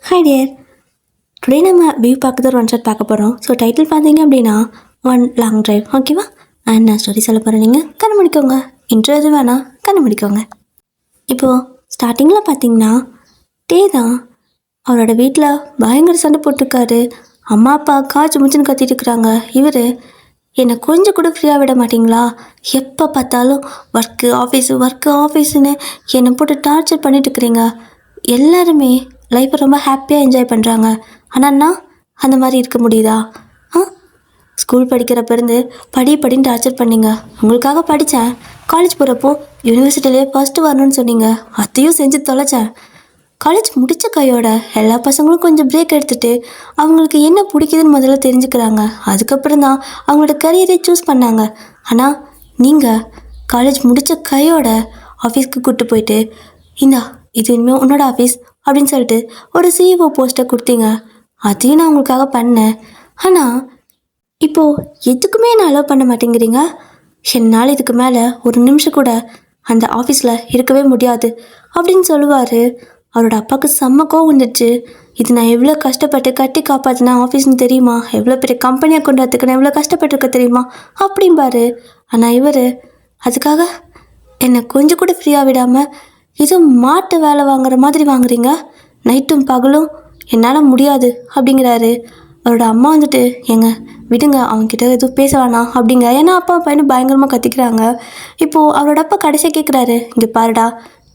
Hi dear. Today நம்ம view பார்க்குறது ஒரு ஒன் ஷாட் பார்க்க போகிறோம். ஸோ டைட்டில் பார்த்தீங்க அப்படின்னா ஒன் லாங் ட்ரைவ், ஓகேவா? அண்ட் நான் ஸ்டோரி சொல்ல போகிறேன், நீங்கள் கண்டுபிடிக்கோங்க. இன்ட்ரோ எது வேணால் கண்டுபிடிக்கோங்க. இப்போது ஸ்டார்டிங்கில் பார்த்தீங்கன்னா டே தான் அவரோட வீட்டில் பயங்கர சண்டை போட்டிருக்காரு. அம்மா அப்பா காய்ச்சி முச்சுன்னு கத்திட்டு இருக்கிறாங்க. இவர் என்னை கொஞ்சம் கூட ஃப்ரீயாக விட மாட்டிங்களா, எப்போ பார்த்தாலும் ஒர்க்கு ஆஃபீஸுன்னு என்னை போட்டு டார்ச்சர் பண்ணிட்டு இருக்கிறீங்க. எல்லாருமே லைஃப்பை ரொம்ப ஹாப்பியாக என்ஜாய் பண்ணுறாங்க. ஆனால் நான் அந்த மாதிரி இருக்க முடியுதா? ஸ்கூல் படிக்கிறப்ப இருந்து படின்னு டார்ச்சர் பண்ணிங்க. உங்களுக்காக படித்தேன். காலேஜ் போகிறப்போ யூனிவர்சிட்டியிலே ஃபஸ்ட்டு வரணும்னு சொன்னீங்க. அதையும் செஞ்சு தொலைச்சேன். காலேஜ் முடித்த கையோட எல்லா பசங்களும் கொஞ்சம் பிரேக் எடுத்துகிட்டு அவங்களுக்கு என்ன பிடிக்குதுன்னு முதல்ல தெரிஞ்சுக்கிறாங்க. அதுக்கப்புறம் தான் அவங்களோட கரியரை சூஸ் பண்ணாங்க. ஆனால் நீங்கள் காலேஜ் முடித்த கையோட ஆஃபீஸ்க்கு கூப்பிட்டு போயிட்டு, இந்தா இது இனிமேல் உன்னோட ஆஃபீஸ் அப்படின்னு சொல்லிட்டு ஒரு சிஇஓ போஸ்ட்டை கொடுத்தீங்க. அதையும் நான் உங்களுக்காக பண்ணேன். ஆனால் இப்போது எதுக்குமே நான் அலோவ் பண்ண மாட்டேங்கிறீங்க. என்னால் இதுக்கு மேலே ஒரு நிமிஷம் கூட அந்த ஆஃபீஸில் இருக்கவே முடியாது அப்படின்னு சொல்லுவார். அவரோட அப்பாவுக்கு செம்ம கோவம் வந்துடுச்சு. இது நான் எவ்வளோ கஷ்டப்பட்டு கட்டி காப்பாற்றினா ஆஃபீஸ்னு தெரியுமா, எவ்வளோ பெரிய கம்பெனியை கொண்டு வரத்துக்கு நான் எவ்வளோ கஷ்டப்பட்டுருக்க தெரியுமா அப்படிம்பாரு. ஆனால் இவர் அதுக்காக என்னை கொஞ்சம் கூட ஃப்ரீயாக விடாமல் ஏதோ மாட்டு வேலை வாங்குற மாதிரி வாங்குறீங்க. நைட்டும் பகலும் என்னால் முடியாது அப்படிங்கிறாரு. அவரோட அம்மா வந்துட்டு, ஏங்க விடுங்க, அவன்கிட்ட எதுவும் பேச வேணாம் அப்படிங்க. ஏன்னா அப்பா பையனு பயங்கரமாக கத்திக்கிறாங்க. இப்போது அவரோட அப்பா கடைசியாக கேட்குறாரு, இங்கே பாருடா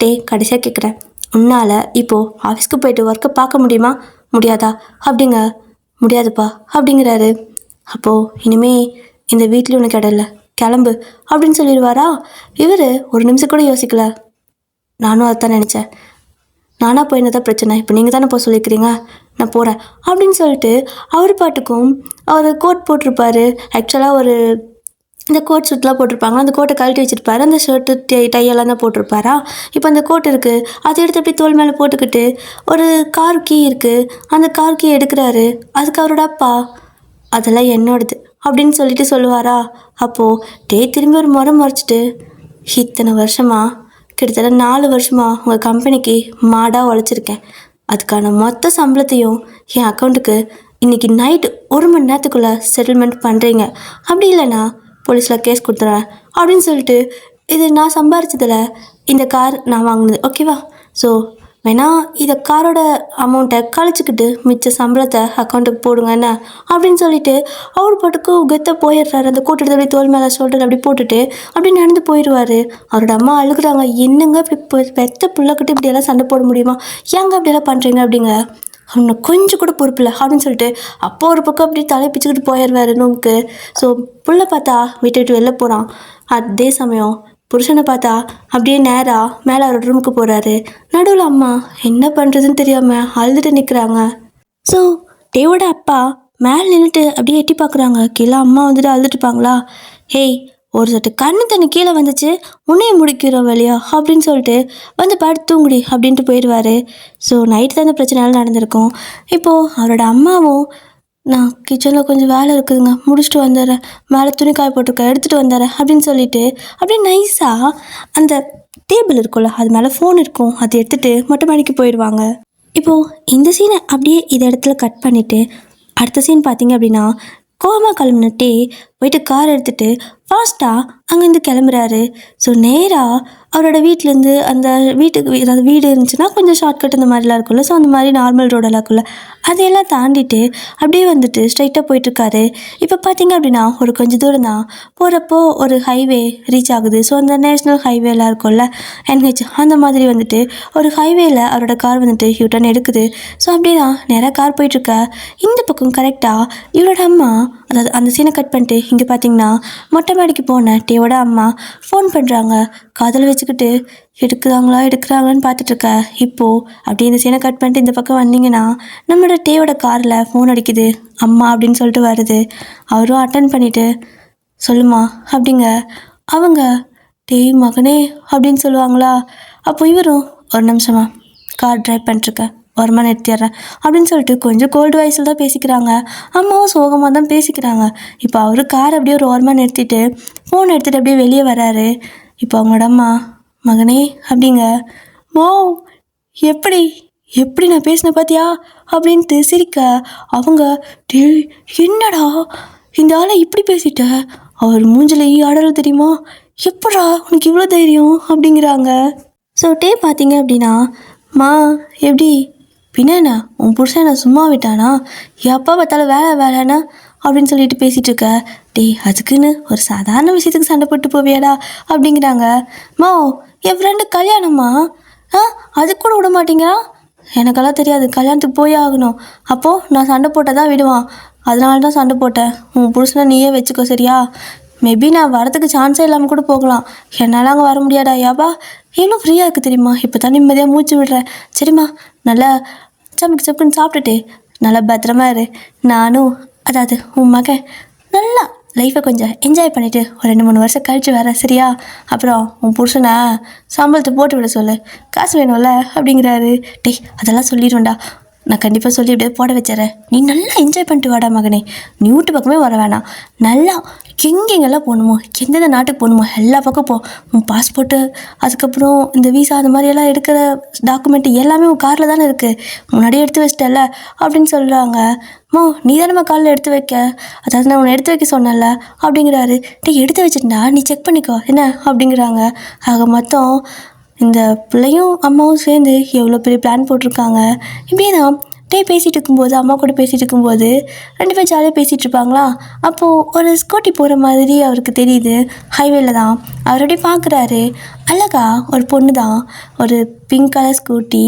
டே, கடைசியாக கேட்குறேன், உன்னால் இப்போது ஆஃபீஸ்க்கு போயிட்டு ஒர்க்கை பார்க்க முடியுமா முடியாதா அப்படிங்க. முடியாதுப்பா அப்படிங்கிறாரு. அப்போது இனிமே இந்த வீட்டில் உனக்கு இடல, கிளம்பு அப்படின்னு சொல்லிடுவாரா. இவர் ஒரு நிமிஷம் கூட யோசிக்கல. நானும் அதைத்தான் நினச்சேன். நானாக போய் என்னதான் பிரச்சனை, இப்போ நீங்கள் தானே போக சொல்லியிருக்கிறீங்க, நான் போகிறேன் அப்படின்னு சொல்லிட்டு அவர் பாட்டுக்கும் அவர் கோட் போட்டிருப்பாரு. ஆக்சுவலாக இந்த கோட் ஷூட்லாம் போட்டிருப்பாங்க. அந்த கோட்டை கழட்டி வச்சுருப்பாரு. அந்த ஷர்ட்டு டையெல்லாம் தான் போட்டிருப்பாரா. இப்போ அந்த கோட் இருக்குது, அதை எடுத்து அப்படியே தோல் மேலே போட்டுக்கிட்டு ஒரு கார் கீ இருக்குது, அந்த கார் கீ எடுக்கிறாரு. அதுக்கு அவரோட அப்பா, அதெல்லாம் என்னோடது அப்படின்னு சொல்லிட்டு சொல்லுவாரா. அப்போது திரும்பி ஒரு முறை முறைச்சிட்டு, இத்தனை வருஷமாக கிட்டத்தட்ட 4 வருஷமாக உங்கள் கம்பெனிக்கு மாடாக உழைச்சிருக்கேன். அதுக்கான மொத்த சம்பளத்தையும் என் அக்கௌண்ட்டுக்கு இன்றைக்கி நைட்டு 1 மணி நேரத்துக்குள்ளே செட்டில்மெண்ட் பண்ணுறீங்க, அப்படி இல்லைன்னா போலீஸில் கேஸ் கொடுத்துறேன் அப்படின்னு சொல்லிட்டு, இது நான் சம்பாரிச்சதில் இந்த கார் நான் வாங்கினது, ஓகேவா? ஸோ வேணால் இதை காரோட அமௌண்ட்டை கழிச்சிக்கிட்டு மிச்ச சம்பளத்தை அக்கௌண்ட்டுக்கு போடுங்க என்ன அப்படின்னு சொல்லிட்டு அவர் பாட்டுக்கு கெத்த போயிடுறாரு. அந்த கூட்டத்தை அப்படி தோல் மேலே ஷோல்டர் அப்படி போட்டுட்டு அப்படி நடந்து போயிடுவார். அவரோட அம்மா அழுகுறாங்க, என்னங்க இப்படி பெத்த பிள்ளைக்கிட்ட இப்படியெல்லாம் சண்டை போட முடியுமா, ஏங்க அப்படியெல்லாம் பண்ணுறீங்க அப்படிங்க. அவனை கொஞ்சம் கூட பொறுப்பில்லை அப்படின்னு சொல்லிட்டு அப்போ ஒரு பக்கம் அப்படி தலை பிச்சுக்கிட்டு போயிடுவார் ரூமுக்கு. ஸோ புள்ள பார்த்தா விட்டுட்டு வெளில போகிறான். அதே சமயம் புருஷனை பார்த்தா அப்படியே நேராக மேலே அவரோட ரூமுக்கு போகிறாரு. நடுவில் அம்மா என்ன பண்ணுறதுன்னு தெரியாமல் அழுதுட்டு நிற்கிறாங்க. ஸோ டேவோட அப்பா மேலே நின்றுட்டு அப்படியே எட்டி பார்க்குறாங்க. கீழே அம்மா வந்துட்டு அழுதுட்டுப்பாங்களா. ஹேய், ஒரு சட்டு கண்ணு தண்ணி கீழே வந்துச்சு, உன்னையே முடிக்கிறோம் வெளியா அப்படின்னு சொல்லிட்டு வந்து படுத்து தூங்குடி அப்படின்ட்டு போயிடுவார். ஸோ நைட்டு தான் இந்த பிரச்சனைலாம் நடந்திருக்கும். இப்போது அவரோட அம்மாவும், நான் கிச்சனில் கொஞ்சம் வேலை இருக்குதுங்க, முடிச்சுட்டு வந்துடுறேன், மேலே துணி காய போட்டிருக்கேன், எடுத்துகிட்டு வந்துடுறேன் அப்படின்னு சொல்லிட்டு அப்படியே நைஸாக அந்த டேபிள் இருக்கும்ல, அது மேலே ஃபோன் இருக்கும், அதை எடுத்துகிட்டு மொட்டை மாடிக்கு போயிடுவாங்க. இப்போது இந்த சீனை அப்படியே இதை இடத்துல கட் பண்ணிவிட்டு அடுத்த சீன் பார்த்தீங்க அப்படின்னா, கோவமாக கிளம்புனட்டே போயிட்டு கார் எடுத்துகிட்டு ஃபாஸ்ட்டாக அங்கேருந்து கிளம்புறாரு. ஸோ நேராக அவரோட வீட்டிலேருந்து அந்த வீட்டுக்கு, அதாவது வீடு இருந்துச்சுன்னா கொஞ்சம் ஷார்ட்கட் இந்த மாதிரிலாம் இருக்கும்ல, ஸோ அந்த மாதிரி நார்மல் ரோடெல்லாம் இருக்குல்ல, அதையெல்லாம் தாண்டிட்டு அப்படியே வந்துட்டு ஸ்ட்ரைட்டாக போயிட்டுருக்காரு. இப்போ பார்த்தீங்க அப்படின்னா ஒரு கொஞ்சம் தூரம் தான் போகிறப்போ ஒரு ஹைவே ரீச் ஆகுது. ஸோ அந்த நேஷ்னல் ஹைவேலாம் இருக்கும்ல, NH, அந்த மாதிரி வந்துட்டு ஒரு ஹைவேல அவரோட கார் வந்துட்டு யூட்டர்ன் எடுக்குது. ஸோ அப்படியே தான் நேராக கார் போயிட்டுருக்க. இந்த பக்கம் கரெக்டாக இவரோட அம்மா, அதாவது அந்த சீனை கட் பண்ணிட்டு இங்கே பார்த்தீங்கன்னா மொட்டை மாடிக்கு போன டேவோட அம்மா ஃபோன் பண்ணுறாங்க. காதில் வச்சுக்கிட்டு எடுக்கிறாங்களான்னு பார்த்துட்ருக்க. இப்போது அப்படி இந்த சீனை கட் பண்ணிட்டு இந்த பக்கம் வந்தீங்கன்னா நம்மளோட டேவோட காரில் ஃபோன் அடிக்குது. அம்மா அப்படின்னு சொல்லிட்டு வருது. அவரும் அட்டன் பண்ணிவிட்டு, சொல்லுமா அப்படிங்க. அவங்க டேய் மகனே அப்படின்னு சொல்லுவாங்களா. அப்போ இவரும், ஒரு நிமிஷமா கார் ட்ரைவ் பண்ணிட்டுருக்கேன், வருமா நிறுத்திடுறேன் அப்படின்னு சொல்லிட்டு கொஞ்சம் கோல்டு வாய்ஸில் தான் பேசிக்கிறாங்க. அம்மாவும் சோகமாக தான் பேசிக்கிறாங்க. இப்போ அவரு கார் அப்படியே ஒரு ஓரமாக நிறுத்திட்டு ஃபோன் எடுத்துகிட்டு அப்படியே வெளியே வராரு. இப்போ அவங்களோட அம்மா, மகனே அப்படிங்க. ஓ எப்படி எப்படி நான் பேசினேன் பார்த்தியா அப்படின்ட்டு சிரிக்க அவங்க, டேய் என்னடா இந்த ஆளை இப்படி பேசிட்ட, அவர் மூஞ்சில ஆடல் தெரியுமா, எப்படா உனக்கு இவ்வளோ தைரியம் அப்படிங்கிறாங்க. ஸோ பார்த்தீங்க அப்படின்னா, மா எப்படி பின்ன உன் புருஷன் நான் சும்மா விட்டானா, எப்போ பார்த்தாலும் வேலை வேலைன்னா அப்படின்னு சொல்லிட்டு பேசிகிட்டு இருக்க, அதுக்குன்னு ஒரு சாதாரண விஷயத்துக்கு சண்டை போட்டு போவியாடா அப்படிங்கிறாங்க. மா என் ஃப்ரெண்டு கல்யாணம்மா, அது கூட விட மாட்டேங்கிறான், எனக்கெல்லாம் தெரியாது, கல்யாணத்துக்கு போய் ஆகணும், அப்போது நான் சண்டை போட்டால் தான் விடுவான், அதனால தான் சண்டை போட்டேன், உன் புருஷனை நீயே வச்சுக்கோ சரியா, மேபி நான் வரதுக்கு சான்ஸே இல்லாமல் கூட போகலாம், என்னால் அங்கே வர முடியாதா, யாபா எவ்வளோ ஃப்ரீயாக இருக்குது தெரியுமா, இப்போ தான் நிம்மதியாக மூச்சு விடுறேன், சரிம்மா நல்லா சப்புக்குன்னு சாப்பிட்டுட்டு நல்லா பத்திரமா இரு, நானும் அதாவது உன் மகன் நல்லா லைஃப்பை கொஞ்சம் என்ஜாய் பண்ணிவிட்டு ஒரு 2-3 வருஷம் கழிச்சு வரேன் சரியா, அப்புறம் உன் புருஷனை சம்பளத்தை போட்டு விட சொல்லு, காசு வேணும்ல அப்படிங்கிறாரு. அதெல்லாம் சொல்லிடுவேன்டா, நான் கண்டிப்பாக சொல்லி அப்படியே போட வச்சிடறேன், நீ நல்லா என்ஜாய் பண்ணிட்டு வாடா மகனே, நீ வீட்டு பக்கமே வர வேணாம், நல்லா எங்கெங்கெல்லாம் போகணுமோ எந்தெந்த நாட்டுக்கு போகணுமோ எல்லா பக்கம் போ, உன் பாஸ்போர்ட்டு அதுக்கப்புறம் இந்த வீசா அந்த மாதிரியெல்லாம் எடுக்கிற டாக்குமெண்ட்டு எல்லாமே உன் காரில் தானே இருக்குது, முன்னாடியே எடுத்து வச்சிட்டல அப்படின்னு சொல்கிறாங்க. நீ தானே காலில் எடுத்து வைக்க, அதாவது நான் உன்னை எடுத்து வைக்க சொன்னல அப்படிங்கிறாரு. எடுத்து வச்சுட்டா நீ செக் பண்ணிக்கோ என்ன அப்படிங்கிறாங்க. ஆக மொத்தம் இந்த பிள்ளையும் அம்மாவும் சேர்ந்து எவ்வளோ பெரிய பிளான் போட்டிருக்காங்க. இப்படியே தான் பேசிகிட்டு இருக்கும்போது, அம்மா கூட பேசிகிட்டு இருக்கும்போது 2 பேர் ஜாலியாக பேசிகிட்டு இருப்பாங்களா, அப்போது ஒரு ஸ்கூட்டி போகிற மாதிரி அவருக்கு தெரியுது, ஹைவேல தான் அவர் அப்படியே பார்க்குறாரு. அழகா ஒரு பொண்ணு தான், ஒரு pink colour scooty,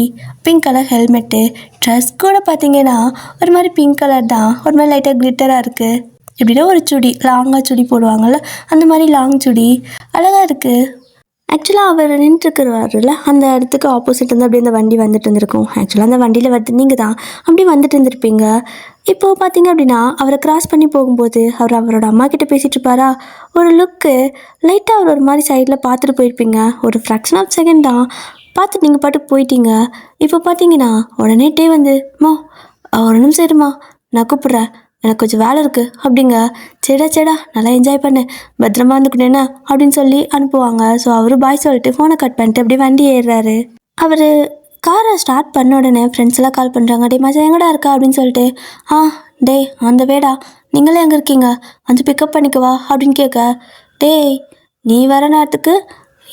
pink colour helmet, dress கூட பார்த்தீங்கன்னா ஒரு மாதிரி பிங்க் கலர் தான், ஒரு மாதிரி லைட்டாக கிளிட்டராக இருக்குது, எப்படின்னா ஒரு சுடி லாங்காக சுடி போடுவாங்கள்ல அந்த மாதிரி லாங் சுடி அழகாக இருக்குது. ஆக்சுவலாக அவர் நின்றுருக்குறாருல அந்த இடத்துக்கு ஆப்போசிட் வந்து அப்படியே அந்த வண்டி வந்துட்டு இருந்திருக்கும். ஆக்சுவலாக அந்த வண்டியில் வந்து நீங்கள் தான் அப்படியே வந்துட்டு இருந்திருப்பீங்க. இப்போது பார்த்தீங்க அப்படின்னா அவரை கிராஸ் பண்ணி போகும்போது அவர் அவரோட அம்மா கிட்டே பேசிகிட்டு இருப்பாரா, ஒரு லுக்கு லைட்டாக அவர் ஒரு மாதிரி சைடில் பார்த்துட்டு போயிருப்பீங்க. ஒரு ஃப்ராக்ஷன் ஆஃப் செகண்ட் தான் பார்த்துட்டு நீங்கள் பாட்டுக்கு போயிட்டீங்க. இப்போ பார்த்தீங்கன்னா உடனே வந்து ஒரு நிமிஷம் இருமா நான் கூப்பிட்றேன், எனக்கு கொஞ்சம் வேலை இருக்குது அப்படிங்க. செடா நல்லா என்ஜாய் பண்ணு, பத்திரமா இருந்துக்கணுன்னா அப்படின்னு சொல்லி அனுப்புவாங்க. ஸோ அவர் பாய் சொல்லிட்டு ஃபோனை கட் பண்ணிட்டு அப்படியே வண்டி ஏறுறாரு. அவர் காரை ஸ்டார்ட் பண்ண உடனே ஃப்ரெண்ட்ஸ் எல்லாம் கால் பண்ணுறாங்க, மச்சான் எங்கடா இருக்கா அப்படின்னு சொல்லிட்டு. அந்த வேடா நீங்களே எங்கே இருக்கீங்க, வந்து பிக்கப் பண்ணிக்கவா அப்படின்னு கேட்க, நீ வர நேரத்துக்கு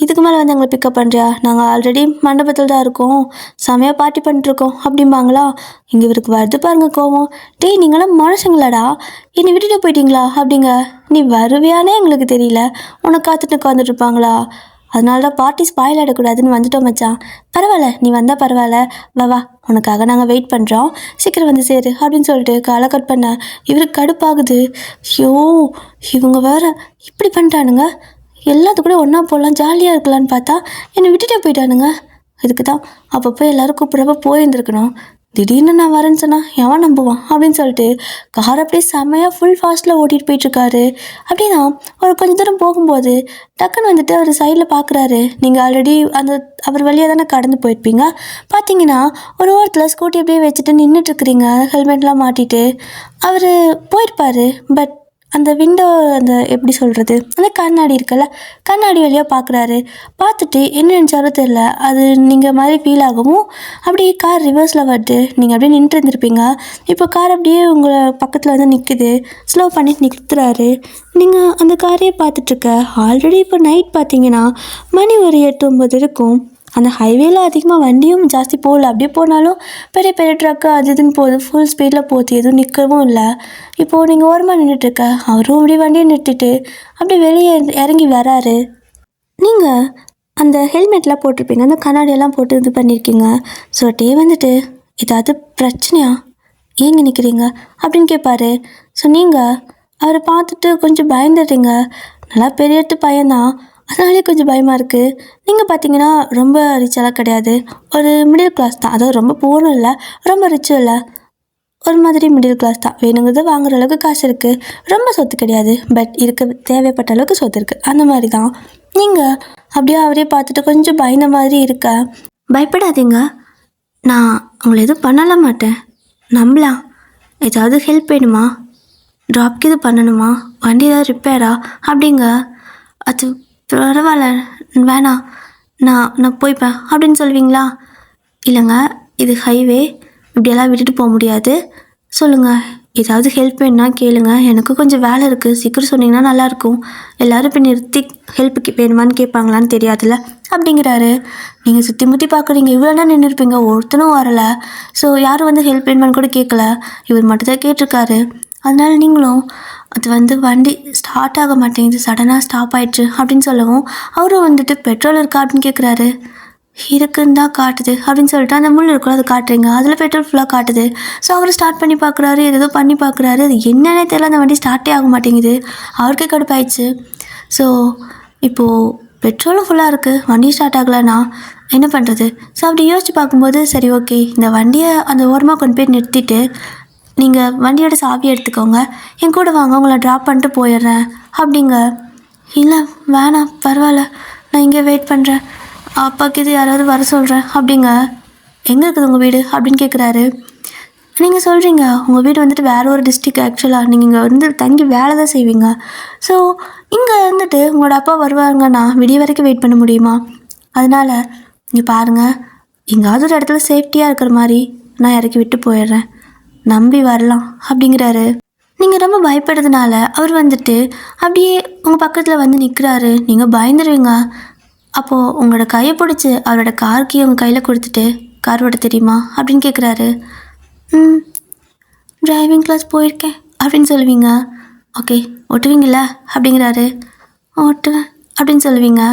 இதுக்கு மேலே வந்து எங்களை பிக்கப் பண்ணுறியா, நாங்கள் ஆல்ரெடி மண்டபத்தில் தான் இருக்கோம், செமையாக பார்ட்டி பண்ணிட்டுருக்கோம் அப்படிம்பாங்களா. இங்கே இவருக்கு வருது பாருங்க கோவம். நீங்களாம் மனுஷங்களாடா, என்னை விட்டுட்டு போயிட்டீங்களா அப்படிங்க. நீ வருவியானே எங்களுக்கு தெரியல, உனக்கு காத்துட்டு உட்காந்துட்ருப்பாங்களா, அதனால தான் பார்ட்டி ஸ்பாயில் ஆகிடக்கூடாதுன்னு வந்துட்டோம் மச்சான், பரவாயில்ல நீ வந்தால் பரவாயில்ல, வா உனக்காக நாங்கள் வெயிட் பண்ணுறோம், சீக்கிரம் வந்து சேரு அப்படின்னு சொல்லிட்டு காலை கட் பண்ண. இவருக்கு கடுப்பாகுது, இவங்க வேற இப்படி பண்ணிட்டானுங்க, எல்லாத்துக்கூட ஒன்றா போகலாம் ஜாலியாக இருக்கலான்னு பார்த்தா என்னை விட்டுட்டே போயிட்டானுங்க. இதுக்கு தான் அப்பப்போ எல்லோரும் கூப்பிட்றப்ப போயிருந்துருக்கணும், திடீர்னு நான் வரேன்னு சொன்னால் எவன் நம்புவான் அப்படின்னு சொல்லிட்டு கார் அப்படியே செம்மையாக ஃபுல் ஃபாஸ்ட்டில் ஓட்டிகிட்டு போயிட்டுருக்காரு. அப்படியே தான் ஒரு கொஞ்சம் தூரம் போகும்போது டக்குன்னு வந்துட்டு அவர் சைடில் பார்க்குறாரு. நீங்கள் ஆல்ரெடி அந்த அவர் வழியாக தானே கடந்து போயிருப்பீங்க, பார்த்தீங்கன்னா ஒரு ஓரத்தில் ஸ்கூட்டி அப்படியே வச்சுட்டு நின்றுட்டுருக்குறீங்க, ஹெல்மெட்லாம் மாட்டிட்டு. அவர் போயிருப்பார், பட் அந்த விண்டோ அந்த எப்படி சொல்கிறது அந்த கண்ணாடி இருக்குல்ல, கண்ணாடி வழியாக பார்க்குறாரு. பார்த்துட்டு என்ன நினச்சாரோ தெரில, அது நீங்கள் மாதிரி ஃபீல் ஆகவும் அப்படியே கார் ரிவர்ஸில் வருது, நீங்கள் அப்படியே நின்று இருந்திருப்பீங்க, இப்போ கார் அப்படியே உங்களை பக்கத்தில் வந்து நிற்குது, ஸ்லோ பண்ணிட்டு நிறுத்துறாரு. நீங்கள் அந்த காரையே பார்த்துட்ருக்க. ஆல்ரெடி இப்போ நைட் பார்த்தீங்கன்னா மணி ஒரு 8-9 இருக்கும். அந்த ஹைவேல அதிகமாக வண்டியும் ஜாஸ்தி போகல, அப்படியே போனாலும் பெரிய பெரிய ட்ரக்கு அது இதுன்னு போகுது, ஃபுல் ஸ்பீடில் போகுது, எதுவும் நிற்கவும் இல்லை. இப்போது நீங்கள் ஓரமாக நின்றுட்டுருக்க, அவரும் அப்படியே வண்டியை நிறுத்திட்டு அப்படியே வெளியே இறங்கி வராரு. நீங்கள் அந்த ஹெல்மெட்லாம் போட்டிருப்பீங்க, அந்த கண்ணாடியெல்லாம் போட்டு இது பண்ணியிருக்கீங்க. ஸோ வந்துட்டு ஏதாவது பிரச்சனையா, ஏங்க நிற்கிறீங்க அப்படின்னு கேட்பாரு. ஸோ நீங்கள் அவரை பார்த்துட்டு கொஞ்சம் பயந்துடுறீங்க, நல்லா பெரிய பையன்தான், அதனாலே கொஞ்சம் பயமாக இருக்குது. நீங்கள் பார்த்தீங்கன்னா ரொம்ப ரிச்செல்லாம் கிடையாது, ஒரு மிடில் கிளாஸ் தான், அதாவது ரொம்ப பூரும் இல்லை ரொம்ப ரிச்சும் இல்லை, ஒரு மாதிரி மிடில் கிளாஸ் தான், வேணுங்கிறது வாங்குற அளவுக்கு காசு இருக்குது, ரொம்ப சொத்து கிடையாது, பட் இருக்க தேவைப்பட்ட அளவுக்கு சொத்து இருக்குது, அந்த மாதிரி தான். நீங்கள் அப்படியே அவரே பார்த்துட்டு கொஞ்சம் பயந்த மாதிரி இருக்க. பயப்படாதீங்க, நான் உங்களை எதுவும் பண்ணல மாட்டேன், நம்பலாம். ஏதாவது ஹெல்ப் வேணுமா, ட்ராப்க்கு இது பண்ணணுமா, வண்டி ஏதாவது ரிப்பேரா அப்படிங்க. அது பரவாயில்ல வேணாம், நான் போய்ப்பேன் அப்படின்னு சொல்லுவீங்களா. இல்லைங்க, இது ஹைவே, இப்படியெல்லாம் விட்டுட்டு போக முடியாது. சொல்லுங்கள், ஏதாவது ஹெல்ப் வேணுன்னா கேளுங்க. எனக்கு கொஞ்சம் வேலை இருக்குது, சீக்கிரம் சொன்னீங்கன்னா நல்லாயிருக்கும். எல்லோரும் இப்போ நிறுத்தி ஹெல்ப்புக்கு வேணுமான்னு கேட்பாங்களான்னு தெரியாதுல்ல அப்படிங்கிறாரு. நீங்கள் சுற்றி முற்றி பார்க்குறீங்க, இவ்வளோ நேரம் நின்றுருப்பீங்க, ஒருத்தனும் வரலை. ஸோ யாரும் வந்து ஹெல்ப் வேணுமான்னு கூட கேட்கல, இவர் மட்டும்தான் கேட்டிருக்காரு. அதனால நீங்களும் அது வண்டி ஸ்டார்ட் ஆக மாட்டேங்குது, சடனாக ஸ்டாப் ஆயிடுச்சு அப்படின்னு சொல்லவும் அவரும் வந்துட்டு பெட்ரோல் இருக்கா அப்படின்னு கேட்குறாரு. இருக்குன்னு தான் காட்டுது அப்படின்னு சொல்லிட்டு அந்த முள் இருக்கும் அது காட்டுறீங்க, அதில் பெட்ரோல் ஃபுல்லாக காட்டுது. ஸோ அவர் ஸ்டார்ட் பண்ணி பார்க்குறாரு, ஏதோ பண்ணி பார்க்குறாரு, அது என்னன்னே தெரியல, அந்த வண்டி ஸ்டார்ட்டே ஆக மாட்டேங்குது. அவருக்கே கடுப்பாயிடுச்சு. ஸோ இப்போது பெட்ரோலும் ஃபுல்லாக இருக்குது, வண்டி ஸ்டார்ட் ஆகலைன்னா என்ன பண்ணுறது? ஸோ அப்படி யோசிச்சு பார்க்கும்போது சரி ஓகே, இந்த வண்டியை அந்த ஓரமாக கொண்டு போய் நிறுத்திட்டு நீங்கள் வண்டியோட சாவி எடுத்துக்கோங்க, என் கூட வாங்க, உங்களை ட்ராப் பண்ணிட்டு போயிடுறேன் அப்படிங்க. இல்லை வேணாம் பரவாயில்ல, நான் இங்கே வெயிட் பண்ணுறேன், அப்பாவுக்கு இது யாராவது வர சொல்கிறேன் அப்படிங்க. எங்கே இருக்குது உங்கள் வீடு அப்படின்னு கேட்குறாரு. நீங்கள் சொல்கிறீங்க உங்கள் வீடு வந்துட்டு வேறு ஒரு டிஸ்ட்ரிக், ஆக்சுவலாக நீங்கள் இங்கே வந்து தங்கி வேலை தான் செய்வீங்க. ஸோ இங்கே வந்துட்டு உங்களோட அப்பா வருவாங்கன்னா விடிய வரைக்கும் வெயிட் பண்ண முடியுமா? அதனால் இங்கே பாருங்கள், எங்கேயாவது ஒரு இடத்துல சேஃப்டியாக இருக்கிற மாதிரி நான் இறக்கி விட்டு போயிடுறேன், நம்பி வரலாம் அப்படிங்கிறாரு. நீங்கள் ரொம்ப பயப்படுறதுனால அவர் வந்துட்டு அப்படியே உங்கள் பக்கத்தில் வந்து நிற்கிறாரு. நீங்கள் பயந்துருவீங்க. அப்போது உங்களோட கையை பிடிச்சி அவரோட கார் கீ உங்கள் கையில் கொடுத்துட்டு கார் ஓட்ட தெரியுமா அப்படின்னு கேட்குறாரு. டிரைவிங் கிளாஸ் போயிருக்கேன் அப்படின்னு சொல்லுவீங்க. ஓகே ஓட்டுவீங்கள அப்படிங்கிறாரு. ஓட்டுவேன் அப்படின்னு சொல்லுவீங்க.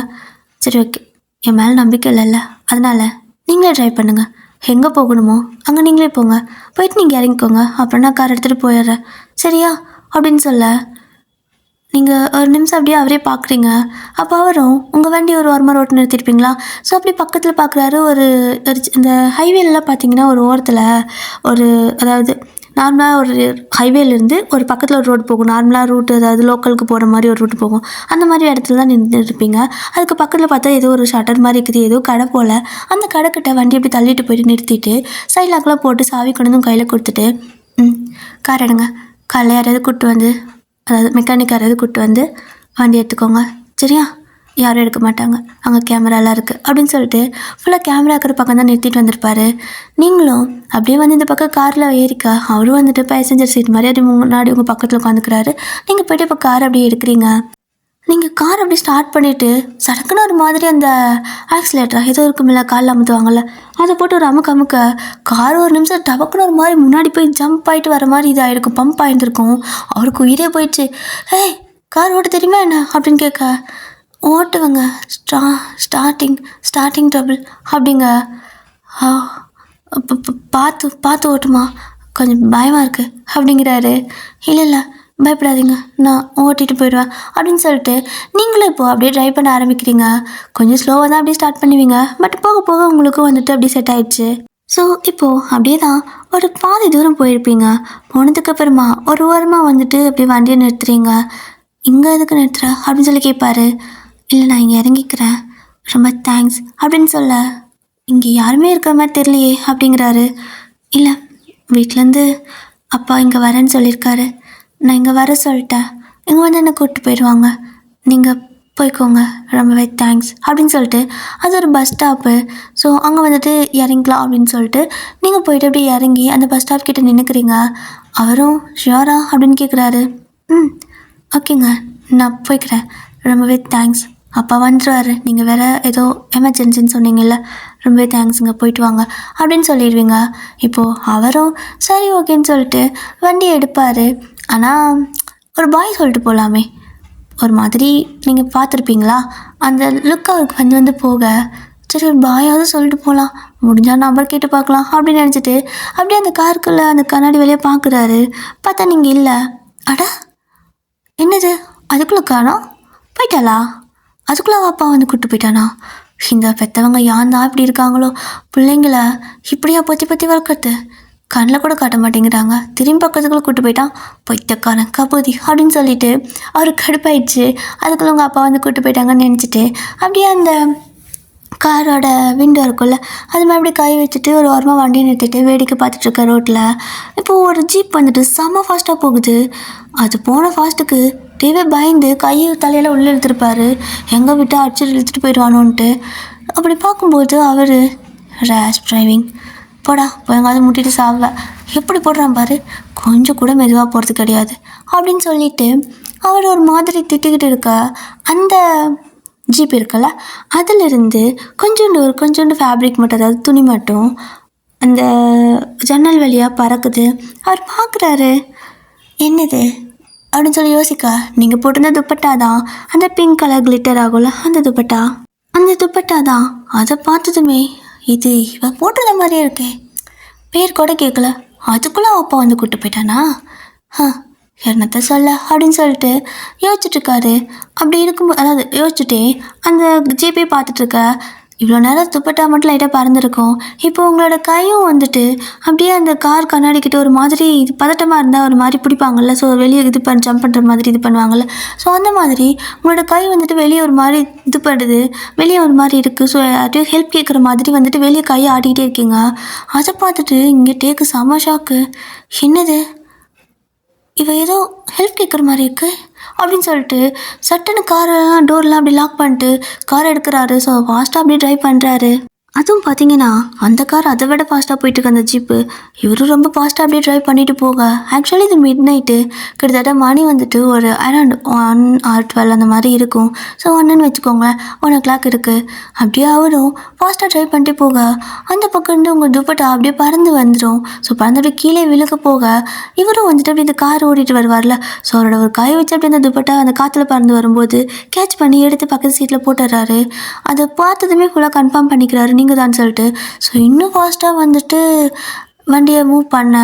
சரி ஓகே, என் மேலே நம்பிக்கை இல்லைல்ல, அதனால் நீங்களே ட்ரைவ் பண்ணுங்கள், எங்கே போகணுமோ அங்கே நீங்களே போங்க, போயிட்டு நீங்கள் இறங்கிக்கோங்க, அப்புறம் நான் கார் எடுத்துகிட்டு போயிடுறேன் சரியா அப்படின்னு சொல்ல நீங்கள் ஒரு நிமிஷம் அப்படியே அவரே பார்க்குறீங்க. அப்போ அவரும் உங்கள் வண்டி ஒரு ஓரமாக ரோட்டு நிறுத்திருப்பீங்களா? ஸோ அப்படி பக்கத்தில் பார்க்குறாரு. ஒரு இந்த ஹைவேலலாம் பார்த்தீங்கன்னா ஒரு ஓரத்தில் ஒரு, அதாவது நார்மலாக ஒரு ஹைவேலேருந்து ஒரு பக்கத்தில் ஒரு ரோடு போகும், நார்மலாக ரூட்டு, அதாவது லோக்கலுக்கு போகிற மாதிரி ஒரு ரூட்டு போகும். அந்த மாதிரி இடத்துல தான் நின்றுருப்பீங்க. அதுக்கு பக்கத்தில் பார்த்தா ஏதோ ஒரு ஷட்டர் மாதிரி இருக்குது, ஏதோ கடை போல். அந்த கடைக்கிட்ட வண்டி அப்படி தள்ளிட்டு போயிட்டு நிறுத்திட்டு சைட்லாக்கெலாம் போட்டு சாவி கொண்டு வந்து கையில் கொடுத்துட்டு கார் எடுங்க, காலையில் யாராவது கூப்பிட்டு வந்து, அதாவது மெக்கானிக் யாராவது கூப்பிட்டு வந்து வண்டி எடுத்துக்கோங்க சரியா, யாரும் எடுக்க மாட்டாங்க, அங்கே கேமராலாம் இருக்குது அப்படின்னு சொல்லிட்டு ஃபுல்லாக கேமரா இருக்கிற பக்கம் தான் நிறுத்திட்டு வந்திருப்பாரு. நீங்களும் அப்படியே வந்து இந்த பக்கம் காரில் ஏறிக்கா, அவரும் வந்துட்டு பேசஞ்சர் சீட் மாதிரி அது முன்னாடி உங்கள் பக்கத்தில் உட்காந்துக்கிறாரு. நீங்கள் போய்ட்டு இப்போ கார் அப்படியே எடுக்கிறீங்க. நீங்கள் கார் அப்படி ஸ்டார்ட் பண்ணிவிட்டு சடக்குன்னு ஒரு மாதிரி அந்த ஆக்சிலேட்டரா ஏதோ இருக்குமில்ல, காலில் அமுத்துவாங்கள்ல, அதை போட்டு ஒரு அமுக்க கார் ஒரு நிமிஷம் டபக்குன்னு ஒரு மாதிரி முன்னாடி போய் ஜம்ப் ஆகிட்டு வர மாதிரி இதாகிருக்கும், பம்ப் ஆகிருந்துருக்கும். அவருக்கு உயிரே போயிடுச்சு. ஏய் கார் ஓட்ட தெரியுமா என்ன அப்படின்னு கேட்க, ஓட்டுவங்க, ஸ்டார்டிங் ட்ரபிள் அப்படிங்க. பார்த்து ஓட்டுமா, கொஞ்சம் பயமாக இருக்குது அப்படிங்கிறாரு. இல்லை பயப்படாதீங்க, நான் ஓட்டிகிட்டு போயிடுவேன் அப்படின்னு சொல்லிட்டு நீங்களும் இப்போது அப்படியே ட்ரைவ் பண்ண ஆரம்பிக்கிறீங்க. கொஞ்சம் ஸ்லோவாக தான் அப்படியே ஸ்டார்ட் பண்ணுவீங்க, பட் போக போக உங்களுக்கும் வந்துட்டு அப்படியே செட் ஆகிடுச்சு. ஸோ இப்போது அப்படியே தான் ஒரு பாதி தூரம் போயிருப்பீங்க. போனதுக்கப்புறமா ஒரு ஓரமாக வந்துட்டு அப்படியே வண்டியை நிறுத்துறீங்க. இங்கே எதுக்கு நிறுத்துற அப்படின்னு சொல்லி கேட்பாரு. இல்லை நான் இங்கே இறங்கிக்கிறேன், ரொம்ப தேங்க்ஸ் அப்படின்னு சொல்ல, இங்கே யாருமே இருக்கிற மாதிரி தெரியலையே அப்படிங்கிறாரு. இல்லை வீட்டிலேருந்து அப்பா இங்கே வரேன்னு சொல்லியிருக்காரு, நான் இங்கே வர சொல்லிட்டேன், இங்கே வந்து என்னை கூப்பிட்டு போயிடுவாங்க, நீங்கள் போய்க்கோங்க, ரொம்பவே தேங்க்ஸ் அப்படின்னு சொல்லிட்டு அது ஒரு பஸ் ஸ்டாப்பு. ஸோ அங்கே வந்துட்டு இறங்கிக்கலாம் அப்படின்னு சொல்லிட்டு நீங்கள் போய்ட்டு அப்படியே இறங்கி அந்த பஸ் ஸ்டாப் கிட்டே நின்றுக்கிறீங்க. அவரும் ஷியோரா அப்படின்னு கேட்குறாரு. ஓகேங்க நான் போய்க்கிறேன், ரொம்பவே தேங்க்ஸ், அப்பா வந்துடுவார், நீங்கள் வேறு ஏதோ எமர்ஜென்சின்னு சொன்னீங்கல்ல, ரொம்பவே தேங்க்ஸுங்க, போயிட்டு வாங்க அப்படின்னு சொல்லிடுவீங்க. இப்போது அவரும் சரி ஓகேன்னு சொல்லிட்டு வண்டியை எடுப்பார். ஆனால் ஒரு பாய் சொல்லிட்டு போகலாமே, ஒரு மாதிரி நீங்கள் பார்த்துருப்பீங்களா, அந்த லுக் அவருக்கு வந்து போக, சரி ஒரு பாயாவது சொல்லிட்டு போகலாம், முடிஞ்சால் நம்பர் கேட்டு பார்க்கலாம் அப்படின்னு நினச்சிட்டு அப்படியே அந்த காருக்குள்ளே அந்த கண்ணாடி வழியாக பார்க்குறாரு. பார்த்தா நீங்கள் இல்லை. அட என்னது, அதுக்குள்ளே காணோம், போயிட்டாளா, அதுக்குள்ளே அப்பா வந்து கூப்பிட்டு போயிட்டானா, இந்த பெற்றவங்க யான் தான் இப்படி இருக்காங்களோ, பிள்ளைங்கள இப்படியா பற்றி வளர்க்கறது, கண்ணில் கூட காட்ட மாட்டேங்கிறாங்க, திரும்பி பக்கத்துக்குள்ளே கூப்பிட்டு போயிட்டான், பொய்த்தக்காரன் கபூதி அப்படின்னு சொல்லிட்டு அவருக்கு கடுப்பாயிடுச்சு. அதுக்குள்ளே உங்கள் அப்பா வந்து கூப்பிட்டு போயிட்டாங்கன்னு நினச்சிட்டு அப்படியே அந்த காரோட விண்டோ இருக்குல்ல, அது மாதிரி அப்படி கை வச்சுட்டு ஒரு ஓரமாக வண்டியை நிறுத்திட்டு வேடிக்கை பார்த்துட்ருக்க ரோட்டில் இப்போது ஒரு ஜீப் வந்துட்டு செம்ம ஃபாஸ்ட்டாக போகுது. அது போன ஃபாஸ்ட்டுக்கு தேவே பயந்து கையை தலையில் உள்ளே இழுத்துருப்பாரு, எங்கே விட்டு அடிச்சு இழுத்துட்டு போயிடுவானோன்ட்டு. அப்படி பார்க்கும்போது அவர் ரேஷ் டிரைவிங், போடா போய் எங்காவது முட்டிட்டு சாவேன், எப்படி போடுறான் பாரு, கொஞ்சம் கூட மெதுவாக போகிறது கிடையாது அப்படின்னு சொல்லிட்டு அவர் ஒரு மாதிரி திட்டிக்கிட்டு இருக்க அந்த ஜீப் இருக்குல்ல, அதிலிருந்து கொஞ்சோண்டு ஃபேப்ரிக் மட்டும், அதாவது துணி மட்டும் அந்த ஜன்னல் வழியாக பறக்குது. அவர் பார்க்குறாரு, என்னது அப்படின்னு சொல்லி யோசிக்க, நீங்கள் போட்டிருந்த துப்பட்டா தான், அந்த பிங்க் கலர் கிளிட்டர் ஆகும்ல அந்த துப்பட்டா தான். அதை பார்த்ததுமே இது இவன் போட்டிருந்த மாதிரியே இருக்கே, பேர் கூட கேட்கல, அதுக்குள்ளே அப்பா வந்து கூப்பிட்டு போயிட்டானா, என்னத்தை சொல்ல அப்படின்னு சொல்லிட்டு யோசிச்சுட்ருக்காரு. அப்படி இருக்கும்போது, அதாவது யோசிச்சுட்டே அந்த ஜிபே பார்த்துட்ருக்க, இவ்வளோ நேரம் துப்பட்டா மட்டும் லைட்டாக பறந்துருக்கும், இப்போ உங்களோட கையும் வந்துட்டு அப்படியே அந்த கார் கண்ணாடிக்கிட்ட ஒரு மாதிரி பதட்டமாக இருந்தால் ஒரு மாதிரி பிடிப்பாங்கள்ல, ஸோ வெளியே ஜம்ப் பண்ணுற மாதிரி இது பண்ணுவாங்கள்ல, ஸோ அந்த மாதிரி உங்களோட கை வந்துட்டு வெளியே ஒரு மாதிரி இது பண்ணுது, வெளியே ஒரு மாதிரி இருக்குது. ஸோ யார்ட்டையும் ஹெல்ப் கேட்குற மாதிரி வந்துட்டு வெளியே கையை ஆட்டிக்கிட்டே இருக்கீங்க. அதை பார்த்துட்டு இங்கே டேக்கு செம ஷாக்கு, என்னது இவ ஏதோ ஹெல்ப் கேட்குற மாதிரி இருக்குது அப்படின்னு சொல்லிட்டு சட்டுன்னு காரெல்லாம் டோர்லாம் அப்படி லாக் பண்ணிட்டு கார் எடுக்கிறாரு. ஸோ ஃபாஸ்ட்டாக அப்படியே ட்ரைவ் பண்ணுறாரு. அதுவும் பார்த்தீங்கன்னா அந்த கார் அதை விட ஃபாஸ்ட்டாக போயிட்டுருக்கு அந்த ஜீப்பு. இவரும் ரொம்ப ஃபாஸ்ட்டாக அப்படியே ட்ரைவ் பண்ணிட்டு போக, ஆக்சுவலி இது மிட் நைட்டு, கிட்டத்தட்ட மணி வந்துட்டு ஒரு அரௌண்ட் 1 or 12 அந்த மாதிரி இருக்கும். ஸோ 1ன்னு வச்சுக்கோங்களேன், 1 o'clock இருக்குது. அப்படியே அவரும் ஃபாஸ்ட்டாக ட்ரைவ் பண்ணிட்டு போக, அந்த பக்கம் இருந்து உங்கள் துப்பட்டா அப்படியே பறந்து வந்துடும். ஸோ பறந்துட்டு கீழே விழுக போக, இவரும் வந்துட்டு அப்படி இந்த கார் ஓடிட்டு வருவார்ல, ஸோ அவரோட ஒரு கை வச்சு அப்படி அந்த துப்பட்டா அந்த காற்றுல பறந்து வரும்போது கேட்ச் பண்ணி எடுத்து பக்கத்து சீட்டில் போட்டுடுறாரு. அதை பார்த்ததுமே ஃபுல்லாக கன்ஃபார்ம் பண்ணிக்கிறாரு, நீங்கள் தான் சொல்லிட்டு. ஸோ இன்னும் ஃபாஸ்ட்டாக வந்துட்டு வண்டியை மூவ் பண்ண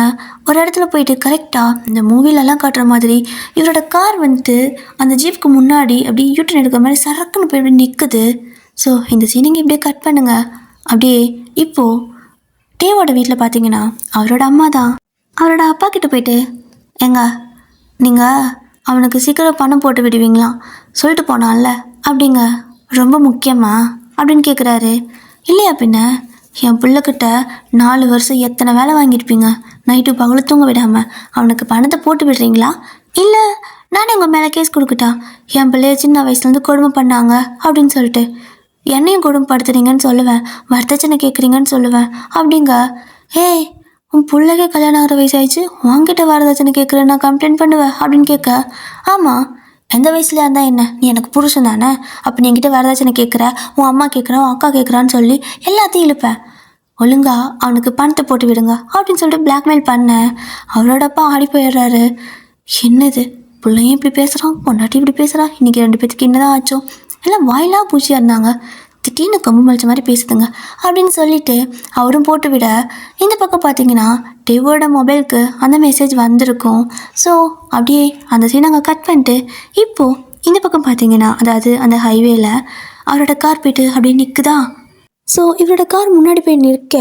ஒரு இடத்துல போயிட்டு கரெக்டாக இந்த மூவிலெல்லாம் காட்டுற மாதிரி இவரோட கார் வந்துட்டு அந்த ஜீப்புக்கு முன்னாடி அப்படியே யூட்டன் எடுக்கிற மாதிரி சரக்குன்னு போய் இப்படி நிற்குது. ஸோ இந்த சீனிங்க இப்படியே கட் பண்ணுங்கள். அப்படியே இப்போது டேவோட வீட்டில் பார்த்தீங்கன்னா அவரோட அம்மா தான் அவரோட அப்பா கிட்ட போயிட்டு, ஏங்க நீங்கள் அவனுக்கு சீக்கிரம் பணம் போட்டு விடுவீங்களாம் சொல்லிட்டு போனான்ல, அப்படிங்க ரொம்ப முக்கியமா அப்படின்னு கேட்குறாரு. இல்லையா பின்ன, என் பிள்ளைக்கிட்ட 4 வருஷம் எத்தனை வேலை வாங்கியிருப்பீங்க, நைட்டு பகல தூங்க விடாமல் அவனுக்கு பணத்தை போட்டு விடுறீங்களா, இல்லை நானே உங்கள் மேலே கேஸ் கொடுக்கட்டா, என் பிள்ளைய சின்ன வயசுலேருந்து கொடுமை பண்ணாங்க அப்படின்னு சொல்லிட்டு என்னையும் கொடுமைப்படுத்துறீங்கன்னு சொல்லுவேன், வரதட்சணை கேட்குறீங்கன்னு சொல்லுவேன் அப்படிங்க. ஏய் உன் பிள்ளைக்கே கல்யாணம் ஆகிற வயசாகிடுச்சு, உன்கிட்ட வரதட்சணை கேட்குறேன், நான் கம்ப்ளைண்ட் பண்ணுவேன் அப்படின்னு கேட்க, ஆமாம் எந்த வயசுல இருந்தால் என்ன, நீ எனக்கு புருஷன் தானே, அப்போ நீ என்கிட்ட வரதட்சணை கேட்குற, உன் அம்மா கேட்குற, உன் அக்கா கேட்குறான்னு சொல்லி எல்லாத்தையும் இழுப்பேன், ஒழுங்கா அவனுக்கு பணத்தை போட்டு விடுங்க அப்படின்னு சொல்லிட்டு பிளாக்மெயில் பண்ண அவரோடப்பா ஆடி போயிடுறாரு. என்னது பிள்ளையும் இப்படி பேசுகிறான், பொண்டாட்டி இப்படி பேசுகிறான், இன்றைக்கி 2 பேத்துக்கு என்னதான் ஆச்சோ, எல்லாம் வாயிலாக பூச்சியாக இருந்தாங்க, திடீர்னு கம்பு மலிச்ச மாதிரி பேசுதுங்க அப்படின்னு சொல்லிட்டு அவரும் போட்டு விட, இந்த பக்கம் பார்த்தீங்கன்னா டேவோட மொபைலுக்கு அந்த மெசேஜ் வந்திருக்கும். ஸோ அப்படியே அந்த சீன் அங்கே கட் பண்ணிட்டு இப்போது இந்த பக்கம் பார்த்தீங்கன்னா, அதாவது அந்த ஹைவேல அவரோட கார் போய்ட்டு அப்படியே நிற்குதா. ஸோ இவரோட கார் முன்னாடி போய் நிற்க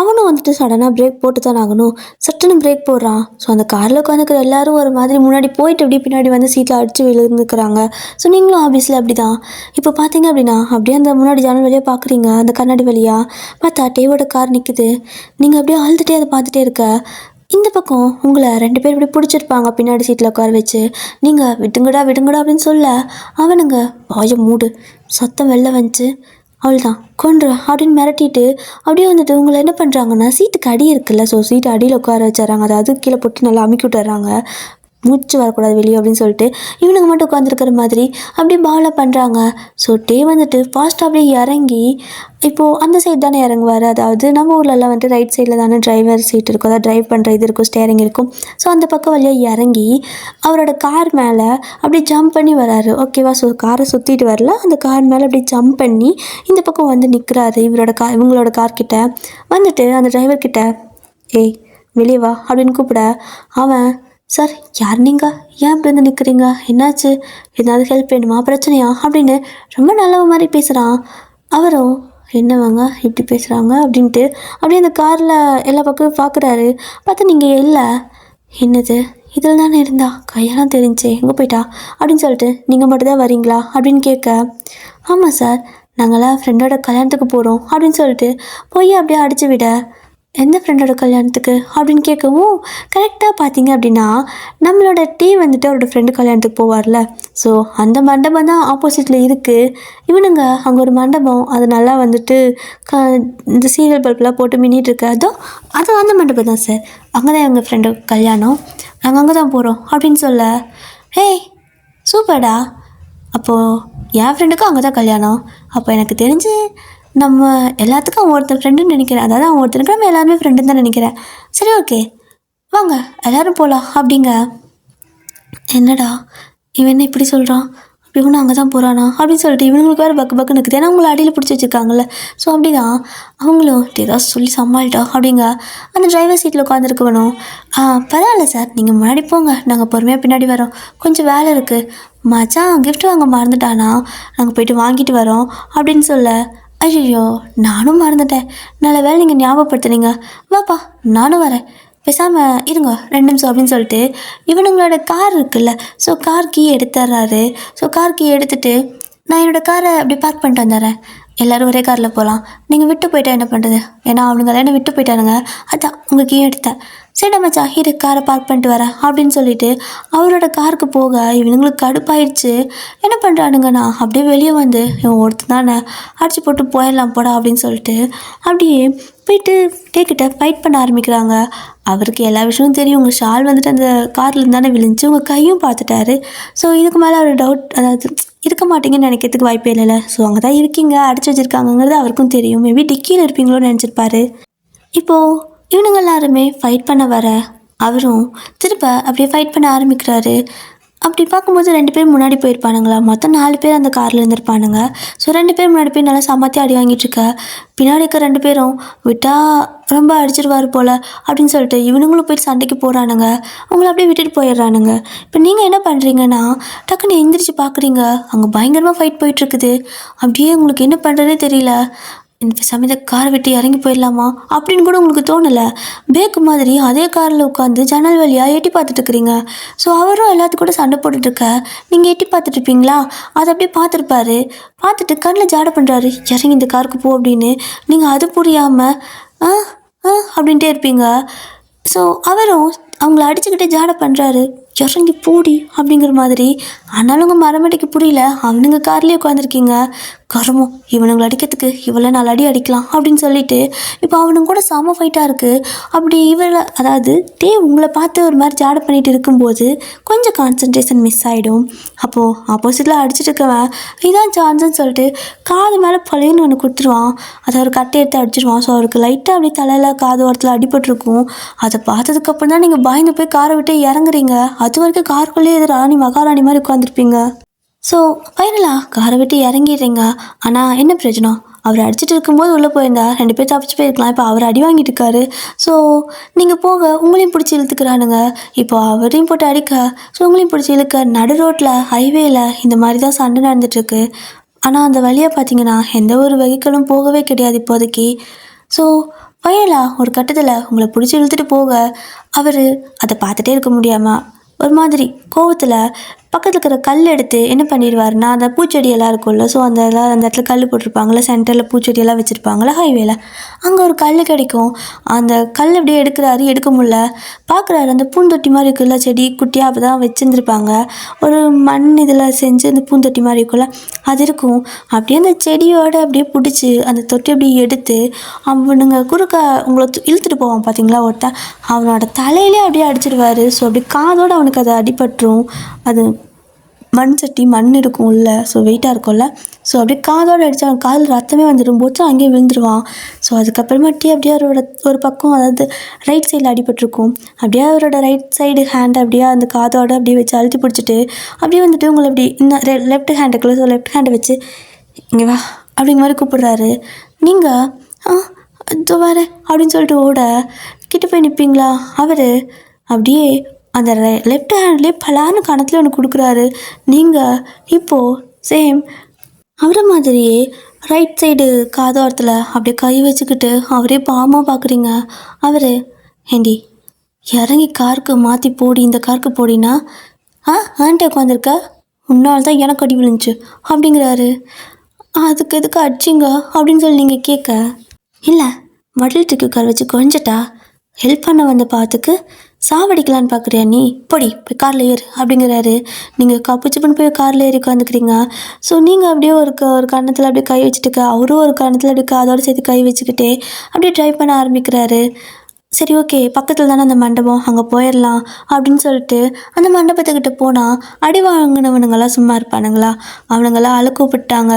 அவனும் வந்துட்டு சடனாக பிரேக் போட்டு தான் ஆகணும், சட்டுன்னு பிரேக் போடுறான். ஸோ அந்த காரில் உட்காந்துக்கிற எல்லாரும் ஒரு மாதிரி முன்னாடி போயிட்டு அப்படியே பின்னாடி வந்து சீட்டில் அடித்து விழுந்துக்கிறாங்க. ஸோ நீங்களும் ஆஃபீஸில் அப்படி தான் இப்போ பார்த்தீங்க அப்படின்னா அப்படியே அந்த முன்னாடி ஜன்னல் வழியாக பார்க்குறீங்க, அந்த கண்ணாடி வழியாக பார்த்தா டேவோட கார் நிற்குது. நீங்கள் அப்படியே அழுதுகிட்டே அதை பார்த்துட்டே இருக்க, இந்த பக்கம் உங்களை 2 பேர் இப்படி பிடிச்சிருப்பாங்க பின்னாடி சீட்டில் உட்கார வச்சு, நீங்கள் விடுங்கடா அப்படின்னு சொல்ல அவனுங்க வாயை மூடு, சத்தம் வெளில வந்துச்சு, அவள் தான் கொன்றுவேன் அப்படின்னு மிரட்டிட்டு அப்படியே வந்துட்டு உங்களை என்ன பண்ணுறாங்கன்னா சீட்டுக்கு அடி இருக்குல்ல, ஸோ சீட்டு அடியில் உட்கார வச்சுறாங்க, அதாவது கீழே போட்டு நல்லா அமுக்கி விட்டுறாங்க, மூச்சு வரக்கூடாது வெளியே அப்படின்னு சொல்லிட்டு இவனுங்க மட்டும் உட்காந்துருக்கிற மாதிரி அப்படியே பாவலாக பண்ணுறாங்க. ஸோ டே வந்துட்டு ஃபாஸ்ட்டாக அப்படியே இறங்கி, இப்போது அந்த சைடு தானே இறங்குவார், அதாவது நம்ம ஊர்லலாம் வந்துட்டு ரைட் சைடில் தானே டிரைவர் சீட் இருக்கும், அதாவது ட்ரைவ் பண்ணுற இது இருக்கும், ஸ்டேரிங் இருக்கும். ஸோ அந்த பக்கம் வழியாக இறங்கி அவரோட கார் மேலே அப்படி ஜம்ப் பண்ணி வராரு, ஓகேவா. ஸோ காரை சுற்றிட்டு வரல, அந்த கார் மேலே அப்படி ஜம்ப் பண்ணி இந்த பக்கம் வந்து நிற்கிறாரு இவங்களோட கார்கிட்ட வந்துட்டு அந்த டிரைவர்கிட்ட, ஏய் வெளியே வா அப்படின்னு கூப்பிட, அவன் சார் யார் நீங்கள், ஏன் இப்படி வந்து நிற்கிறீங்க, என்னாச்சு, ஏதாவது ஹெல்ப் வேணுமா, பிரச்சனையா அப்படின்னு ரொம்ப நல்ல மாதிரி பேசுகிறான். அவரும் என்னவாங்க இப்படி பேசுகிறாங்க அப்படின்ட்டு அப்படியே அந்த காரில் எல்லா பக்கமும் பார்க்குறாரு. பார்த்தா நீங்கள் இல்லை, என்னது இதில் தானே இருந்தா, கையெல்லாம் தெரிஞ்சே எங்கே போயிட்டா அப்படின்னு சொல்லிட்டு நீங்கள் மட்டும் தான் வரீங்களா அப்படின்னு கேட்க, ஆமாம் சார் நாங்களாம் ஃப்ரெண்டோட கல்யாணத்துக்கு போகிறோம் அப்படின்னு சொல்லிட்டு போய் அப்படியே அடித்து விட, எந்த ஃப்ரெண்டோட கல்யாணத்துக்கு அப்படின்னு கேட்கவும், கரெக்டாக பார்த்தீங்க அப்படின்னா நம்மளோட வந்துட்டு அவரோட ஃப்ரெண்டு கல்யாணத்துக்கு போவார்ல, ஸோ அந்த மண்டபம் தான் ஆப்போசிட்டில் இருக்குது. இவனுங்க அங்கே ஒரு மண்டபம், அது நல்லா வந்துட்டு இந்த சீரியல் பல்பெலாம் போட்டு மின்னிட்டு இருக்கு. அதுவும் அந்த மண்டபம் தான் சார், அங்கே தான் எங்கள் ஃப்ரெண்டு கல்யாணம், நாங்கள் அங்கே தான் போகிறோம் அப்படின்னு சொல்ல, ஹேய் சூப்பர்டா, அப்போது என் ஃப்ரெண்டுக்கும் அங்கே தான் கல்யாணம், அப்போ எனக்கு தெரிஞ்சு நம்ம எல்லாத்துக்கும் அவன் ஒருத்தன் ஃப்ரெண்டுன்னு நினைக்கிறேன், அதாவது அவன் ஒருத்தனுக்கு நம்ம எல்லாருமே ஃப்ரெண்டுன்னு தான் நினைக்கிறேன். சரி ஓகே வாங்க எல்லோரும் போகலாம் அப்படிங்க. என்னடா இவன் என்ன இப்படி சொல்கிறான், இவனும் அங்கே தான் போகிறானா அப்படின்னு சொல்லிட்டு இவங்களுக்கு வேறு பக்குன்னு இருக்குது, ஏன்னா அவங்கள அடியில் பிடிச்சி வச்சுருக்காங்கல்ல. ஸோ அப்படி தான் அவங்களும் ஏதாவது சொல்லி சமாளிட்டா அப்படிங்க. அந்த டிரைவர் சீட்டில் உட்காந்துருக்கணும். பரவாயில்ல சார், நீங்கள் முன்னாடி போங்க, நாங்கள் பொறுமையாக பின்னாடி வரோம், கொஞ்சம் வேலை இருக்குது. மச்சான் கிஃப்ட் வாங்க மறந்துட்டானா, நாங்கள் போயிட்டு வாங்கிட்டு வரோம் அப்படின்னு சொல்ல, ஐயோ நானும் மறந்துட்டேன், நல்ல வேலை நீங்கள் ஞாபகப்படுத்துனீங்க, வாப்பா நானும் வரேன், பேசாமல் இருங்க 2 நிமிஷம் அப்படின்னு சொல்லிட்டு இவனுங்களோட கார் இருக்குல்ல, ஸோ கார் கீ எடுத்துட்றாரு. ஸோ கார் கீ எடுத்துகிட்டு நான் என்னோடய காரை அப்படி பார்க் பண்ணிட்டு வந்துடுறேன், எல்லோரும் ஒரே காரில் போகலாம், நீங்கள் விட்டு போயிட்டா என்ன பண்ணுறது, ஏன்னா அவனுங்களாம் என்ன விட்டு போயிட்டானுங்க, அதான் உங்கள் கீ எடுத்தேன், சரி மச்சா இரு காரை பார்க் பண்ணிட்டு வரேன் அப்படின்னு சொல்லிட்டு அவரோட காருக்கு போக இவனுங்களுக்கு கடுப்பாயிடுச்சு. என்ன பண்ணுறானுங்கண்ணா அப்படியே வெளியே வந்து இவன் ஒருத்தர் தானே அடிச்சு போட்டு போயிடலாம் போடா அப்படின்னு சொல்லிட்டு அப்படியே போயிட்டு டேக்கிட்ட ஃபைட் பண்ண ஆரம்பிக்கிறாங்க. அவருக்கு எல்லா விஷயமும் தெரியும், உங்கள் ஷால் வந்துட்டு அந்த கார்லேருந்து தானே விழுந்துச்சு, உங்கள் கையும் பார்த்துட்டாரு. ஸோ இதுக்கு மேலே ஒரு டவுட், அதாவது இருக்க மாட்டீங்கன்னு நினைக்கிறதுக்கு வாய்ப்பே இல்லைல்ல. ஸோ அங்கே தான் இருக்கீங்க, அடிச்சு வச்சுருக்காங்கங்கிறது அவருக்கும் தெரியும், மேபி டிக்கியில் இருப்பீங்களோன்னு நினச்சிருப்பாரு. இப்போது இவனுங்க எல்லாருமே ஃபைட் பண்ண வர அவரும் திருப்ப அப்படியே ஃபைட் பண்ண ஆரம்பிக்கிறாரு. அப்படி பார்க்கும்போது 2 பேர் முன்னாடி போயிருப்பானுங்களா, மொத்தம் 4 பேர் அந்த காரில் இருந்திருப்பானுங்க. ஸோ 2 பேர் முன்னாடி போய் நல்லா சமாத்தி அடி வாங்கிட்டுருக்க, பின்னாடி இருக்க 2 பேரும் விட்டால் ரொம்ப அடிச்சிருவார் போல் அப்படின்னு சொல்லிட்டு இவனுங்களும் போயிட்டு சண்டைக்கு போகிறானுங்க. அவங்கள அப்படியே விட்டுட்டு போயிடுறானுங்க. இப்போ நீங்கள் என்ன பண்ணுறீங்கன்னா டக்குன்னு எந்திரிச்சு பார்க்குறீங்க, அங்கே பயங்கரமாக ஃபைட் போயிட்டுருக்குது. அப்படியே உங்களுக்கு என்ன பண்ணுறதே தெரியல, இந்த சமயத்தை காரை விட்டு இறங்கி போயிடலாமா அப்படின்னு கூட உங்களுக்கு தோணலை. பேக்கு மாதிரி அதே காரில் உட்காந்து ஜன்னல் வழியாக எட்டி பார்த்துட்டு இருக்கிறீங்க. ஸோ அவரும் எல்லாத்துக்கும் கூட சண்டை போட்டுட்ருக்க, நீங்கள் எட்டி பார்த்துட்டு இருப்பீங்களா, அதை அப்படியே பார்த்துருப்பாரு. பார்த்துட்டு கண்ணில் ஜாடை பண்ணுறாரு, இறங்கி இந்த காருக்கு போ அப்படின்னு. நீங்கள் அது புரியாமல் அப்படின்ட்டே இருப்பீங்க. ஸோ அவரும் அவங்கள அடிச்சுக்கிட்டே ஜாடை பண்ணுறாரு, இறங்கி போடி அப்படிங்கிற மாதிரி. ஆனாலும் உங்கள் மரமட்டிக்கு புரியல, அவனுங்க கார்லேயே உட்காந்துருக்கீங்க. கருமம், இவனுங்களை அடிக்கிறதுக்கு இவ்வளோ நாள் அடிக்கலாம் அப்படின்னு சொல்லிட்டு இப்போ அவனுங்க கூட செம ஃபைட்டாக இருக்குது. அப்படி அதாவது உங்களை பார்த்து ஒரு மாதிரி ஜாடை பண்ணிட்டு இருக்கும்போது கொஞ்சம் கான்சன்ட்ரேஷன் மிஸ் ஆகிடும். அப்போது ஆப்போசிட்டில் அடிச்சுட்டு இருக்கவன் இதான் சான்ஸ்ன்னு சொல்லிட்டு காது மேலே பழையன்னு ஒன்று கொடுத்துருவான். அதை ஒரு கட்டை எடுத்து அடிச்சிடுவான். ஸோ அவருக்கு லைட்டாக அப்படி தலையில் காது ஓரத்தில் அடிபட்டிருக்கும். அதை பார்த்ததுக்கப்புறம் தான் நீங்கள் பயந்து போய் காரை விட்டு இறங்குறீங்க. அது வரைக்கும் காருக்குள்ளேயே ராணி மகாராணி மாதிரி உட்காந்துருப்பீங்க. ஸோ ஃபைனலாக காரை விட்டு இறங்கிடுறீங்க. ஆனால் என்ன பிரயோஜனம், அவர் அடிச்சுட்டு இருக்கும்போது உள்ளே போயிருந்தா 2 பேர் தப்பிச்சு போயிருக்கலாம். இப்போ அவர் அடி வாங்கிட்டு இருக்காரு. ஸோ நீங்கள் போக உங்களையும் பிடிச்சி இழுத்துக்கிறானுங்க. இப்போ அவரையும் போட்டு அடிக்க, ஸோ உங்களையும் பிடிச்சி இழுக்க நடு ரோட்டில் ஹைவேயில் இந்த மாதிரி தான் சண்டை நடந்துட்டுருக்கு. ஆனால் அந்த வழியாக பார்த்தீங்கன்னா எந்த ஒரு வெஹிக்கிளும் போகவே கிடையாது இப்போதைக்கு. ஸோ ஃபைனலாக ஒரு கட்டத்தில் உங்களை பிடிச்சி இழுத்துட்டு போக அவர் அதை பார்த்துட்டே இருக்க முடியாமல் ஒரு மாதிரி கோவத்தில் பக்கத்தில் இருக்கிற கல் எடுத்து என்ன பண்ணிடுவாருன்னா, அந்த பூச்செடியெல்லாம் இருக்கும்ல, ஸோ அந்த இடத்துல கல் போட்டிருப்பாங்களே, சென்டரில் பூச்செடியெல்லாம் வச்சுருப்பாங்களே ஹைவேல, அங்கே ஒரு கல் கிடைக்கும். அந்த கல் அப்படியே எடுக்கிறாரு, எடுக்க முடியல, பார்க்குறாரு அந்த பூந்தொட்டி மாதிரி இருக்குல்ல, செடி குட்டியாக அப்போ தான் வச்சுருந்துருப்பாங்க, ஒரு மண் இதில் செஞ்சு அந்த பூந்தொட்டி மாதிரி இருக்குல்ல அது இருக்கும். அப்படியே அந்த செடியோடு அப்படியே பிடிச்சி அந்த தொட்டி அப்படியே எடுத்து அவனுங்க குறுக்க உங்களை இழுத்துட்டு போவான் பார்த்தீங்களா ஒருத்தன், அவனோட தலையிலே அப்படியே அடிச்சிடுவார். ஸோ அப்படி காதோடு அவனுக்கு அது அடிபட்டுரும். அது மண் சட்டி மண் இருக்கும் உள்ள, ஸோ வெயிட்டாக இருக்கும்ல, ஸோ அப்படியே காதோடு அடித்து அவன் காதில் ரத்தமே வந்துடும், போச்சு அங்கேயே விழுந்துருவான். ஸோ அதுக்கப்புறமாட்டி அப்படியே அவரோட ஒரு பக்கம், அதாவது ரைட் சைடில் அடிபட்டிருக்கும், அப்படியே அவரோட ரைட் சைடு ஹேண்டை அப்படியே அந்த காதோடு அப்படியே வச்சு அழுத்தி பிடிச்சிட்டு அப்படியே வந்துட்டு உங்களை அப்படி இன்னும் லெஃப்ட் ஹேண்டுக்குள்ள, ஸோ லெஃப்ட் ஹேண்டை வச்சு இங்கே வா அப்படிங்கிற மாதிரி கூப்பிடுறாரு. நீங்கள் இதோ வர அப்படின்னு சொல்லிட்டு ஓட கிட்ட போய் நிற்பீங்களா, அவர் அப்படியே அந்த லெஃப்ட் ஹேண்ட்லேயே பலான கணத்தில் ஒன்று கொடுக்குறாரு. நீங்கள் இப்போது சேம் அவரை மாதிரியே ரைட் சைடு காதோரத்தில் அப்படியே கை வச்சுக்கிட்டு அவரே பாவமாக பார்க்குறீங்க. அவர் ஏண்டி இறங்கி காருக்கு மாற்றி போடி, இந்த காருக்கு போடினா ஆன்ட்டி உட்காந்துருக்க, உன்னால் தான் எனக்கு அடி விழுந்துச்சு அப்படிங்கிறாரு. அதுக்கு எதுக்கு அடிச்சிங்க அப்படின்னு சொல்லி நீங்கள் கேட்க, இல்லை மடில் தூக்கி உட்கார வச்சு கொஞ்சட்டா ஹெல்ப் பண்ண வந்த பார்த்துக்கு சாவடிக்கலான்னு பார்க்குறியா நீ பொடி போய் காரில் ஏறு அப்படிங்கிறாரு. நீங்கள் கப்புச்சுப்புன்னு போய் காரில் ஏறி உட்காந்துக்கிறீங்க. ஸோ நீங்கள் அப்படியே ஒரு கன்னத்தில் அப்படியே கை வச்சுட்டுக்க, அவரும் ஒரு கன்னத்தில் அப்படியே அதோடு சேர்த்து கை வச்சுக்கிட்டே அப்படியே ட்ரைவ் பண்ண ஆரம்பிக்கிறாரு. சரி ஓகே, பக்கத்தில் தானே அந்த மண்டபம், அங்கே போயிடலாம் அப்படின்னு சொல்லிட்டு அந்த மண்டபத்துக்கிட்ட போனால் அடி வாங்கினவனுங்களாம் சும்மா இருப்பானுங்களா, அவனுங்களாம் அழ கூப்பிட்டாங்க.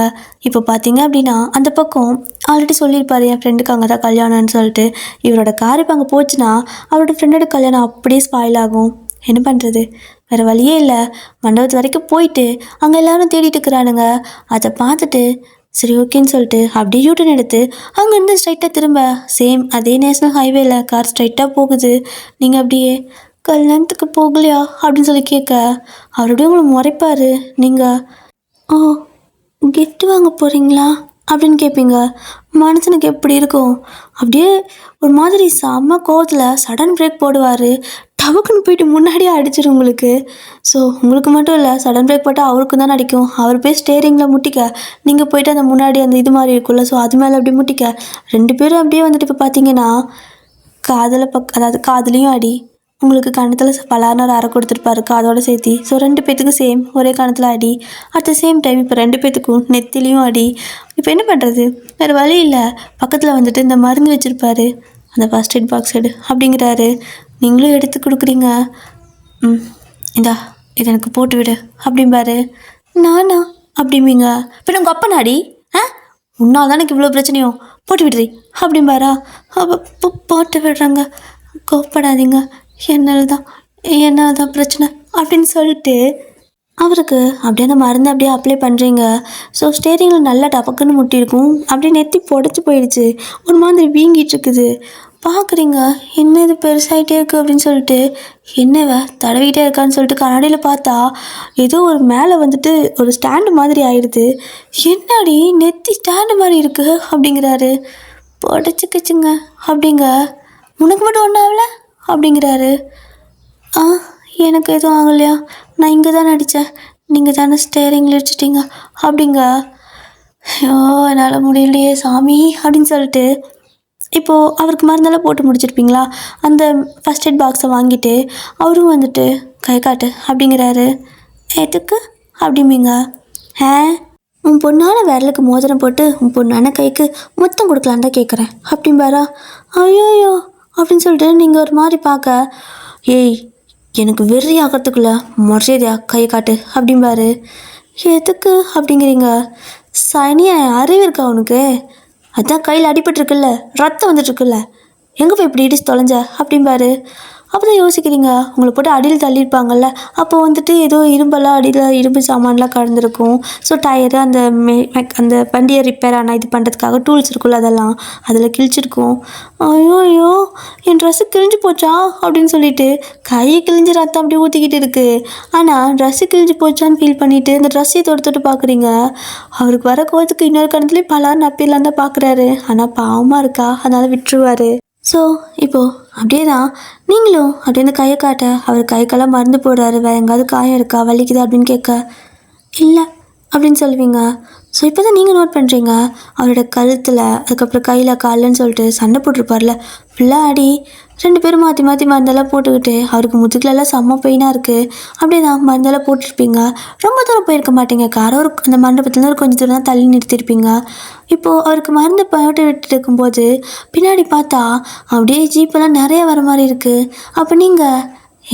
இப்போ பார்த்தீங்க அப்படின்னா அந்த பக்கம் ஆல்ரெடி சொல்லியிருப்பாரு என் ஃப்ரெண்டுக்கு அங்கே தான் கல்யாணம்னு சொல்லிட்டு. இவரோட கார் இப்போ அங்கே போச்சுன்னா அவரோட ஃப்ரெண்டோட கல்யாணம் அப்படியே ஸ்பாயில் ஆகும். என்ன பண்ணுறது, வேறு வழியே இல்லை. மண்டபத்து வரைக்கும் போயிட்டு அங்கே எல்லோரும் தேடிட்டு இருக்கிறானுங்க. அதை பார்த்துட்டு சரி ஓகேன்னு சொல்லிட்டு அப்படியே யூட்டன் எடுத்து அங்கேருந்து ஸ்ட்ரைட்டாக திரும்ப சேம் அதே நேஷ்னல் ஹைவேல கார் ஸ்ட்ரைட்டாக போகுது. நீங்கள் அப்படியே கல்யாணத்துக்கு போகலையா அப்படின்னு சொல்லி கேட்க அவருடைய உங்களை முறைப்பார். நீங்கள் ஓ கிஃப்ட் வாங்க போகிறீங்களா அப்படின்னு கேட்பீங்க. மனுஷனுக்கு எப்படி இருக்கும், அப்படியே ஒரு மாதிரி செம்ம கோவத்தில் சடன் பிரேக் போடுவார். டவுக்குன்னு போயிட்டு முன்னாடியே அடிச்சிடும் உங்களுக்கு. ஸோ உங்களுக்கு மட்டும் இல்லை, சடன் பிரேக் போட்டால் அவருக்கும் தான் அடிக்கும். அவர் போய் ஸ்டேரிங்கில் முட்டிக்க, நீங்கள் போயிட்டு அந்த முன்னாடி அந்த இது மாதிரி இருக்குல்ல, ஸோ அது மேலே அப்படியே முட்டிக்க, ரெண்டு பேரும் அப்படியே வந்துட்டு இப்போ பார்த்தீங்கன்னா காதில் அதாவது காதுலேயும் அடி, உங்களுக்கு கணத்தில் பலான ஒரு அரை கொடுத்துருப்பாரு காதோட சேர்த்தி. ஸோ ரெண்டு பேத்துக்கும் சேம் ஒரே கணத்தில் அடி. அட் த சேம் டைம் இப்போ ரெண்டு பேத்துக்கும் நெத்திலையும் அடி. இப்போ என்ன பண்ணுறது, வேறு வழி இல்லை. பக்கத்தில் வந்துட்டு இந்த மருந்து வச்சுருப்பாரு, அந்த ஃபஸ்ட் எய்ட் பாக்ஸ் எடு அப்படிங்கிறாரு. நீங்களும் எடுத்து கொடுக்குறீங்க. இந்தா இதை எனக்கு போட்டு விடு அப்படிம்பாரு. நானா அப்படிம்பீங்க. இப்போ உங்கள் அப்பா நாடி உன்னால் தான் எனக்கு இவ்வளோ பிரச்சனையும், போட்டு விடுறி அப்படிம்பாரா. அப்போ போட்டு விடுறாங்க, கோப்படாதீங்க, என்னால் தான் பிரச்சனை அப்படின்னு சொல்லிட்டு அவருக்கு அப்படியே அந்த மருந்து அப்படியே அப்ளை பண்ணுறீங்க. ஸோ ஸ்டேரிங்கில் நல்லா டபக்குன்னு முட்டியிருக்கும், அப்படியே நெத்தி புடச்சி போயிடுச்சு, ஒரு மாதிரி வீங்கிட்டு இருக்குது. பார்க்குறீங்க, என்ன இது பெருசாகிட்டே இருக்குது அப்படின்னு சொல்லிட்டு என்னவ தடவிக்கிட்டே இருக்கான்னு சொல்லிட்டு கண்ணாடியில் பார்த்தா ஏதோ ஒரு மேலே வந்துட்டு ஒரு ஸ்டாண்டு மாதிரி ஆயிடுது. என்னடி நெத்தி ஸ்டாண்டு மாதிரி இருக்குது அப்படிங்கிறாரு. புடச்சிக்கிச்சுங்க அப்படிங்க. உனக்கு மட்டும் ஒன்றும் ஆகலை அப்படிங்கிறாரு. எனக்கு எதுவும் ஆகலையா, நான் இங்கே தானே அடித்தேன், நீங்கள் தானே ஸ்டேரிங்கில் அடிச்சிட்டிங்க அப்படிங்க. ஐயோ என்னால் முடியலையே சாமி அப்படின்னு சொல்லிட்டு இப்போது அவருக்கு மருந்தெல்லாம் போட்டு முடிச்சிருப்பீங்களா, அந்த ஃபஸ்ட் எய்ட் பாக்ஸை வாங்கிட்டு அவரும் வந்துட்டு கை காட்டு அப்படிங்கிறாரு. எதுக்கு அப்படிம்பீங்க. உன் பொண்ணான விரலுக்கு மோதிரம் போட்டு உன் பொண்ணான கைக்கு மொத்தம் கொடுக்கலான் தான் கேட்குறேன் அப்படிம்பாரா. ஐயோயோ அப்படின்னு சொல்லிட்டு நீங்கள் ஒரு மாதிரி பார்க்க, ஏய் எனக்கு வெறி ஆகிறதுக்குள்ள மரியாதையா கையை காட்டு அப்படிம்பாரு. எதுக்கு அப்படிங்கிறீங்க. சனியா அறிவு இருக்கா உனக்கு, அதான் கையில் அடிபட்டுருக்குல்ல, ரத்தம் வந்துட்டுருக்குல்ல, எங்கே போய் இப்படி இடிச்சு தொலைஞ்ச அப்படிம்பாரு. அப்போ தான் யோசிக்கிறீங்க, உங்களை போட்டு அடியில் தள்ளியிருப்பாங்கல்ல, அப்போ வந்துட்டு ஏதோ இரும்பெல்லாம் அடியில் இரும்பு சாமான்லாம் கலந்துருக்கும். ஸோ டயரு அந்த வண்டியை ரிப்பேர் ஆனால் இது பண்ணுறதுக்காக டூல்ஸ் இருக்குல்ல, அதெல்லாம் அதில் கிழிச்சிருக்கும். ஐயோ என் ட்ரெஸ்ஸு கிழிஞ்சு போச்சா அப்படின்னு சொல்லிட்டு கையை கிழிஞ்சு ரத்தம் அப்படியே ஊற்றிக்கிட்டு இருக்குது. ஆனால் ட்ரெஸ்ஸு கிழிஞ்சு போச்சான்னு ஃபீல் பண்ணிவிட்டு இந்த ட்ரெஸ்ஸையை தொட்டு பார்க்குறீங்க. அவருக்கு வர கோவத்துக்கு இன்னொரு கணத்துலேயும் பலான்னு அப்பிடலாம் தான் பார்க்குறாரு. ஆனால் பாவமாக இருக்கா, அதனால் விட்டுருவார். ஸோ இப்போது அப்படியே தான் நீங்களும் அப்படியே அந்த கையை காட்ட அவர் கைக்கெல்லாம் மருந்து போடுறாரு. வேறு எங்காவது காயம் இருக்கா, வலிக்குதா அப்படின்னு கேட்க இல்லை அப்படின்னு சொல்லுவீங்க. ஸோ இப்போ தான் நீங்கள் நோட் பண்ணுறீங்க, அவரோட கழுத்தில் அதுக்கப்புறம் கையில் காலில்னு சொல்லிட்டு சண்டை போட்டிருப்பார்ல, ஃபுல்லாக அடி. ரெண்டு பேரும் மாற்றி மாற்றி மருந்தெல்லாம் போட்டுக்கிட்டு அவருக்கு முதுகுலெல்லாம் செம்ம பெயினாக இருக்குது. அப்படியே தான் மருந்தெல்லாம் போட்டிருப்பீங்க. ரொம்ப தூரம் போயிருக்க மாட்டீங்க, காரை அந்த மண்டபத்துலேருந்து ஒரு கொஞ்சம் தூரம் தான் தள்ளி நிறுத்திருப்பீங்க. இப்போது அவருக்கு மருந்து போட்டு விட்டுட்டு இருக்கும்போது பின்னாடி பார்த்தா அப்படியே ஜீப்பெல்லாம் நிறைய வர மாதிரி இருக்குது. அப்போ நீங்கள்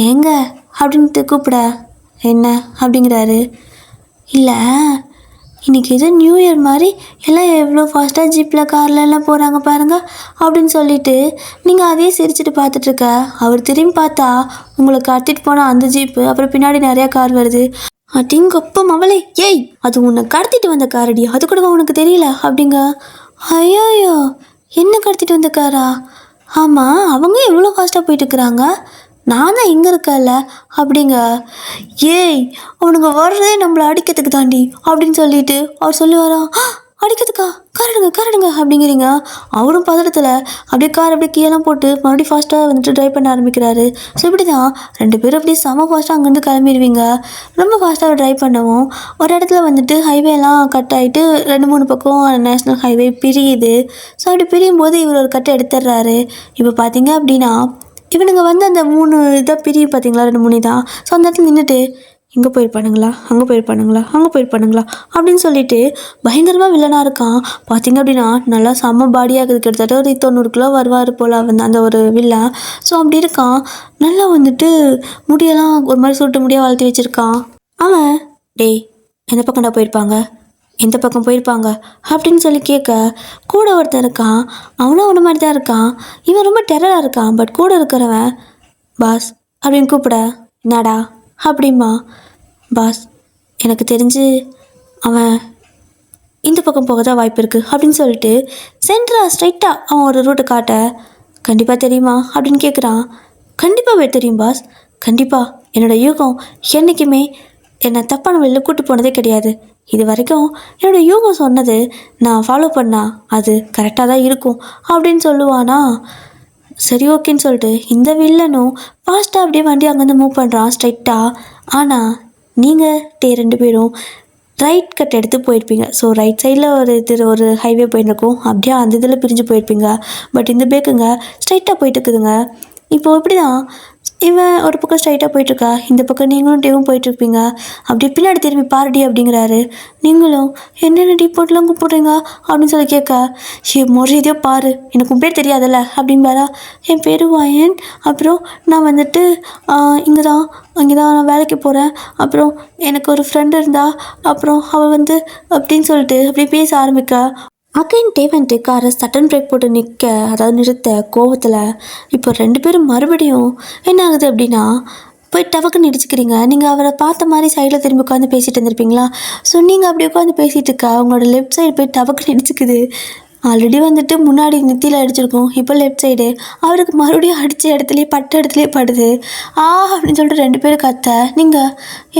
ஏங்க அப்படின்ட்டு கூப்பிட என்ன அப்படிங்கிறாரு. இல்லை இன்றைக்கி ஏதோ நியூ இயர் மாதிரி எல்லாம் எவ்வளோ ஃபாஸ்ட்டாக ஜீப்பில் காரில் எல்லாம் போகிறாங்க பாருங்கள் அப்படின்னு சொல்லிட்டு நீங்கள் அதையே சிரிச்சுட்டு பார்த்துட்ருக்க. அவர் திரும்பி பார்த்தா உங்களை கடத்திட்டு போனால் அந்த ஜீப்பு, அப்புறம் பின்னாடி நிறையா கார் வருது. அப்படிங்கப்ப மவளே, ஏய் அது உன்னை கடத்திட்டு வந்த காரடி, அது கூட உனக்கு தெரியல அப்படிங்க. ஐயோயோ என்ன கடத்திட்டு வந்த காரா, ஆமாம் அவங்க எவ்வளோ ஃபாஸ்ட்டாக போயிட்டுருக்குறாங்க, நான் தான் இங்கே இருக்கல அப்படிங்க. ஏய் அவனுங்க வர்றதே நம்மளை அடிக்கிறதுக்கு தாண்டி அப்படின்னு சொல்லிட்டு அவர் சொல்லுவாரா. அடிக்கிறதுக்கா, கார் எடுங்க அப்படிங்கிறீங்க. அவரும் பதட்டத்தில் அப்படியே கார் அப்படியே கீழெல்லாம் போட்டு மறுபடியும் ஃபாஸ்ட்டாக வந்துட்டு ட்ரைவ் பண்ண ஆரம்பிக்கிறாரு. ஸோ இப்படி தான் 2 பேரும் அப்படியே செம ஃபாஸ்ட்டாக அங்கேருந்து கிளம்பிடுவீங்க. ரொம்ப ஃபாஸ்ட்டாக ட்ரைவ் பண்ணவும் ஒரு இடத்துல வந்துட்டு ஹைவேலாம் கட் ஆகிட்டு 2-3 பக்கம் நேஷ்னல் ஹைவே பிரியுது. ஸோ அப்படி பிரியும் போது இவர் ஒரு கட்டை எடுத்துடுறாரு. இப்போ பார்த்தீங்க அப்படின்னா இவனுங்க வந்து அந்த 3 இதாக பிரியும் பார்த்தீங்களா, 2-3 தான். ஸோ அந்த இடத்துல நின்றுட்டு இங்கே போயிருப்பானுங்களா, அங்கே போயிருப்பானுங்களா அப்படின்னு சொல்லிட்டு பயங்கரமாக வில்லனாக இருக்கான். பார்த்தீங்க அப்படின்னா நல்லா செம்ம பாடியாக இருக்குது. கிட்டத்தட்ட ஒரு 90 கிலோ வருவார் போல் வந்து அந்த ஒரு வில்லன். ஸோ அப்படி இருக்கான். நல்லா வந்துட்டு முடியெல்லாம் ஒரு மாதிரி சுருட்டு முடியாக வளர்த்தி வச்சுருக்கான். அவன் டேய் எந்த பக்கம்டா போயிருப்பாங்க அப்படின்னு சொல்லி கேட்க கூட ஒருத்தன் இருக்கான். அவனும் அவன மாதிரி தான் இருக்கான். இவன் ரொம்ப டெரராக இருக்கான். பட் கூட இருக்கிறவன் பாஸ் அப்படின்னு கூப்பிட என்னடா அப்படிமா, பாஸ் எனக்கு தெரிஞ்சு அவன் இந்த பக்கம் போக தான் வாய்ப்பு இருக்குது அப்படின்னு சொல்லிட்டு ஸ்ட்ரைட்டாக அவன் ஒரு ரூட்டை காட்ட கண்டிப்பாக தெரியுமா அப்படின்னு கேட்குறான். கண்டிப்பாக தெரியும் பாஸ், கண்டிப்பாக என்னோடய யூகம் என்றைக்குமே என்னை தப்பான வழியில் கூட்டு போனதே கிடையாது. இது வரைக்கும் என்னோடய யூகம் சொன்னது நான் ஃபாலோ பண்ணா அது கரெக்டாக தான் இருக்கும் அப்படின்னு சொல்லுவானா. சரி ஓகேன்னு சொல்லிட்டு இந்த வில்லனும் ஃபாஸ்ட்டாக அப்படியே வண்டி அங்கேருந்து மூவ் பண்ணுறான் ஸ்ட்ரைட்டாக. ஆனால் நீங்கள் 2 பேரும் ரைட் கட் எடுத்து போயிருப்பீங்க. ஸோ ரைட் சைடில் ஒரு ஹைவே போயிருக்கும். அப்படியே அந்த இதில் பிரிஞ்சு போயிருப்பீங்க. பட் இந்த பேக்குங்க ஸ்ட்ரைட்டாக போயிட்டு இருக்குதுங்க. இப்போது இப்படி தான் இவன் ஒரு பக்கம் ஸ்ட்ரைட்டாக போயிட்டுருக்கா, இந்த பக்கம் நீங்களும் டேவும் போயிட்டுருப்பீங்க. அப்படியே பின்னாடி திரும்பி பாருடி அப்படிங்கிறாரு. நீங்களும் என்னென்ன டீ போட்டுலாம் கூப்பிட்றீங்க அப்படின்னு சொல்லி கேட்க, மொழியதோ பாரு, எனக்கு உன் பேர் தெரியாதுல்ல அப்படின்பாரா. என் பேர் வாயன், அப்புறம் நான் வந்துட்டு இங்கே தான் நான் வேலைக்கு போகிறேன். அப்புறம் எனக்கு ஒரு ஃப்ரெண்டு இருந்தா, அப்புறம் அவள் வந்து அப்படின்னு சொல்லிட்டு அப்படியே பேச ஆரம்பிக்க அகைன் வந்துட்டு காரை சட்டன் பிரேக் போட்டு நிற்க, அதாவது நிறுத்த கோவத்தில் இப்போ 2 பேரும் மறுபடியும் என்ன ஆகுது அப்படின்னா போய் டவக்குன்னு இடிச்சுக்கிறீங்க. நீங்கள் அவரை பார்த்த மாதிரி சைடில் திரும்பி உட்காந்து பேசிகிட்டு இருந்திருப்பீங்களா. ஸோ நீங்கள் அப்படி உட்காந்து பேசிகிட்டு இருக்கா உங்களோட லெஃப்ட் சைடு போய் டவக்குன்னு இடிச்சுக்குது. ஆல்ரெடி வந்துட்டு முன்னாடி நெத்தியில் அடிச்சிருக்கோம், இப்போ லெஃப்ட் சைடு அவருக்கு மறுபடியும் அடித்த இடத்துலையே பட்ட இடத்துலையே படுது. அப்படின்னு சொல்லிட்டு 2 பேரும் கத்த, நீங்கள்